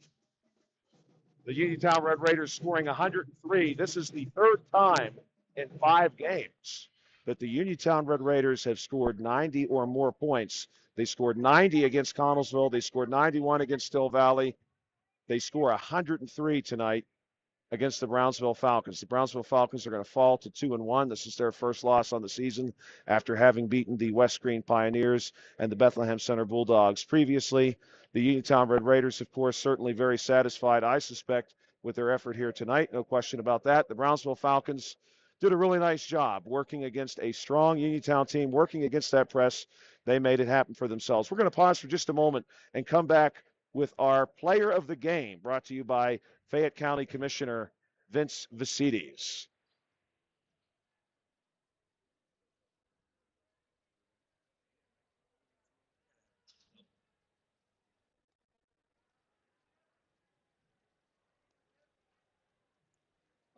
The Uniontown Red Raiders scoring 103. This is the third time in 5 games that the Uniontown Red Raiders have scored 90 or more points. They scored 90 against Connellsville. They scored 91 against Still Valley. They score 103 tonight against the Brownsville Falcons. The Brownsville Falcons are going to fall to 2-1. This is their first loss on the season after having beaten the West Green Pioneers and the Bethlehem Center Bulldogs previously. The Uniontown Red Raiders, of course, certainly very satisfied, I suspect, with their effort here tonight. No question about that. The Brownsville Falcons did a really nice job working against a strong Uniontown team, working against that press. They made it happen for themselves. We're going to pause for just a moment and come back with our player of the game, brought to you by Fayette County Commissioner Vince Vicides.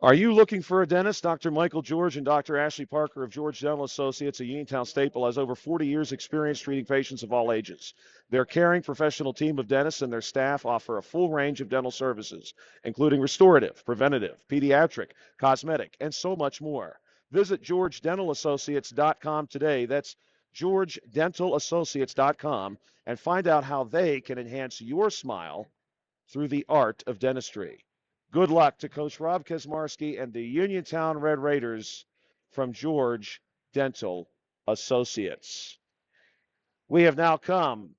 Are you looking for a dentist? Dr. Michael George and Dr. Ashley Parker of George Dental Associates, a Uniontown staple, has over 40 years experience treating patients of all ages. Their caring professional team of dentists and their staff offer a full range of dental services, including restorative, preventative, pediatric, cosmetic, and so much more. Visit georgedentalassociates.com today. That's georgedentalassociates.com, and find out how they can enhance your smile through the art of dentistry. Good luck to Coach Rob Kesmarski and the Uniontown Red Raiders from George Dental Associates. We have now come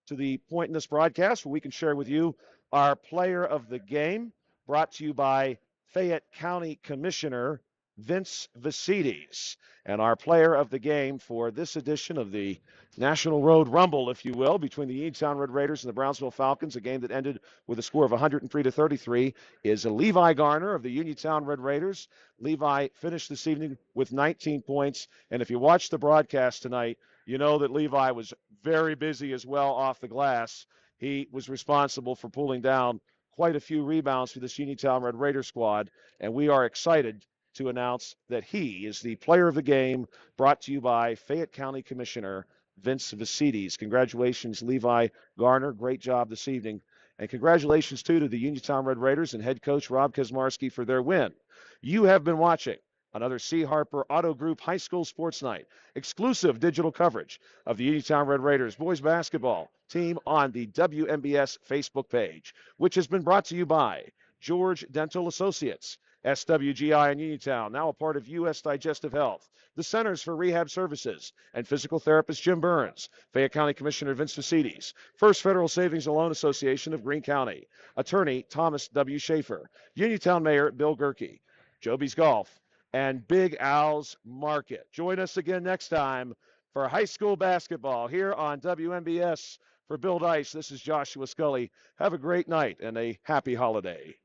to the point in this broadcast where we can share with you our player of the game, brought to you by Fayette County Commissioner Vince Vicides. And our player of the game for this edition of the National Road Rumble, if you will, between the Uniontown Red Raiders and the Brownsville Falcons, a game that ended with a score of 103-33, is Levi Garner of the Uniontown Red Raiders. Levi finished this evening with 19 points, and if you watched the broadcast tonight, you know that Levi was very busy as well off the glass. He was responsible for pulling down quite a few rebounds for this Uniontown Red Raider squad, and we are excited to announce that he is the player of the game, brought to you by Fayette County Commissioner Vince Vicides. Congratulations, Levi Garner. Great job this evening. And congratulations, too, to the Uniontown Red Raiders and head coach Rob Kesmarski for their win. You have been watching another C. Harper Auto Group High School Sports Night. Exclusive digital coverage of the Uniontown Red Raiders boys basketball team on the WMBS Facebook page, which has been brought to you by George Dental Associates, SWGI in Uniontown, now a part of U.S. Digestive Health, the Centers for Rehab Services, and physical therapist Jim Burns, Fayette County Commissioner Vince Vicides, First Federal Savings and Loan Association of Greene County, Attorney Thomas W. Schaefer, Uniontown Mayor Bill Gerke, Joby's Golf, and Big Al's Market. Join us again next time for high school basketball here on WMBS. For Bill Dice, this is Joshua Scully. Have a great night and a happy holiday.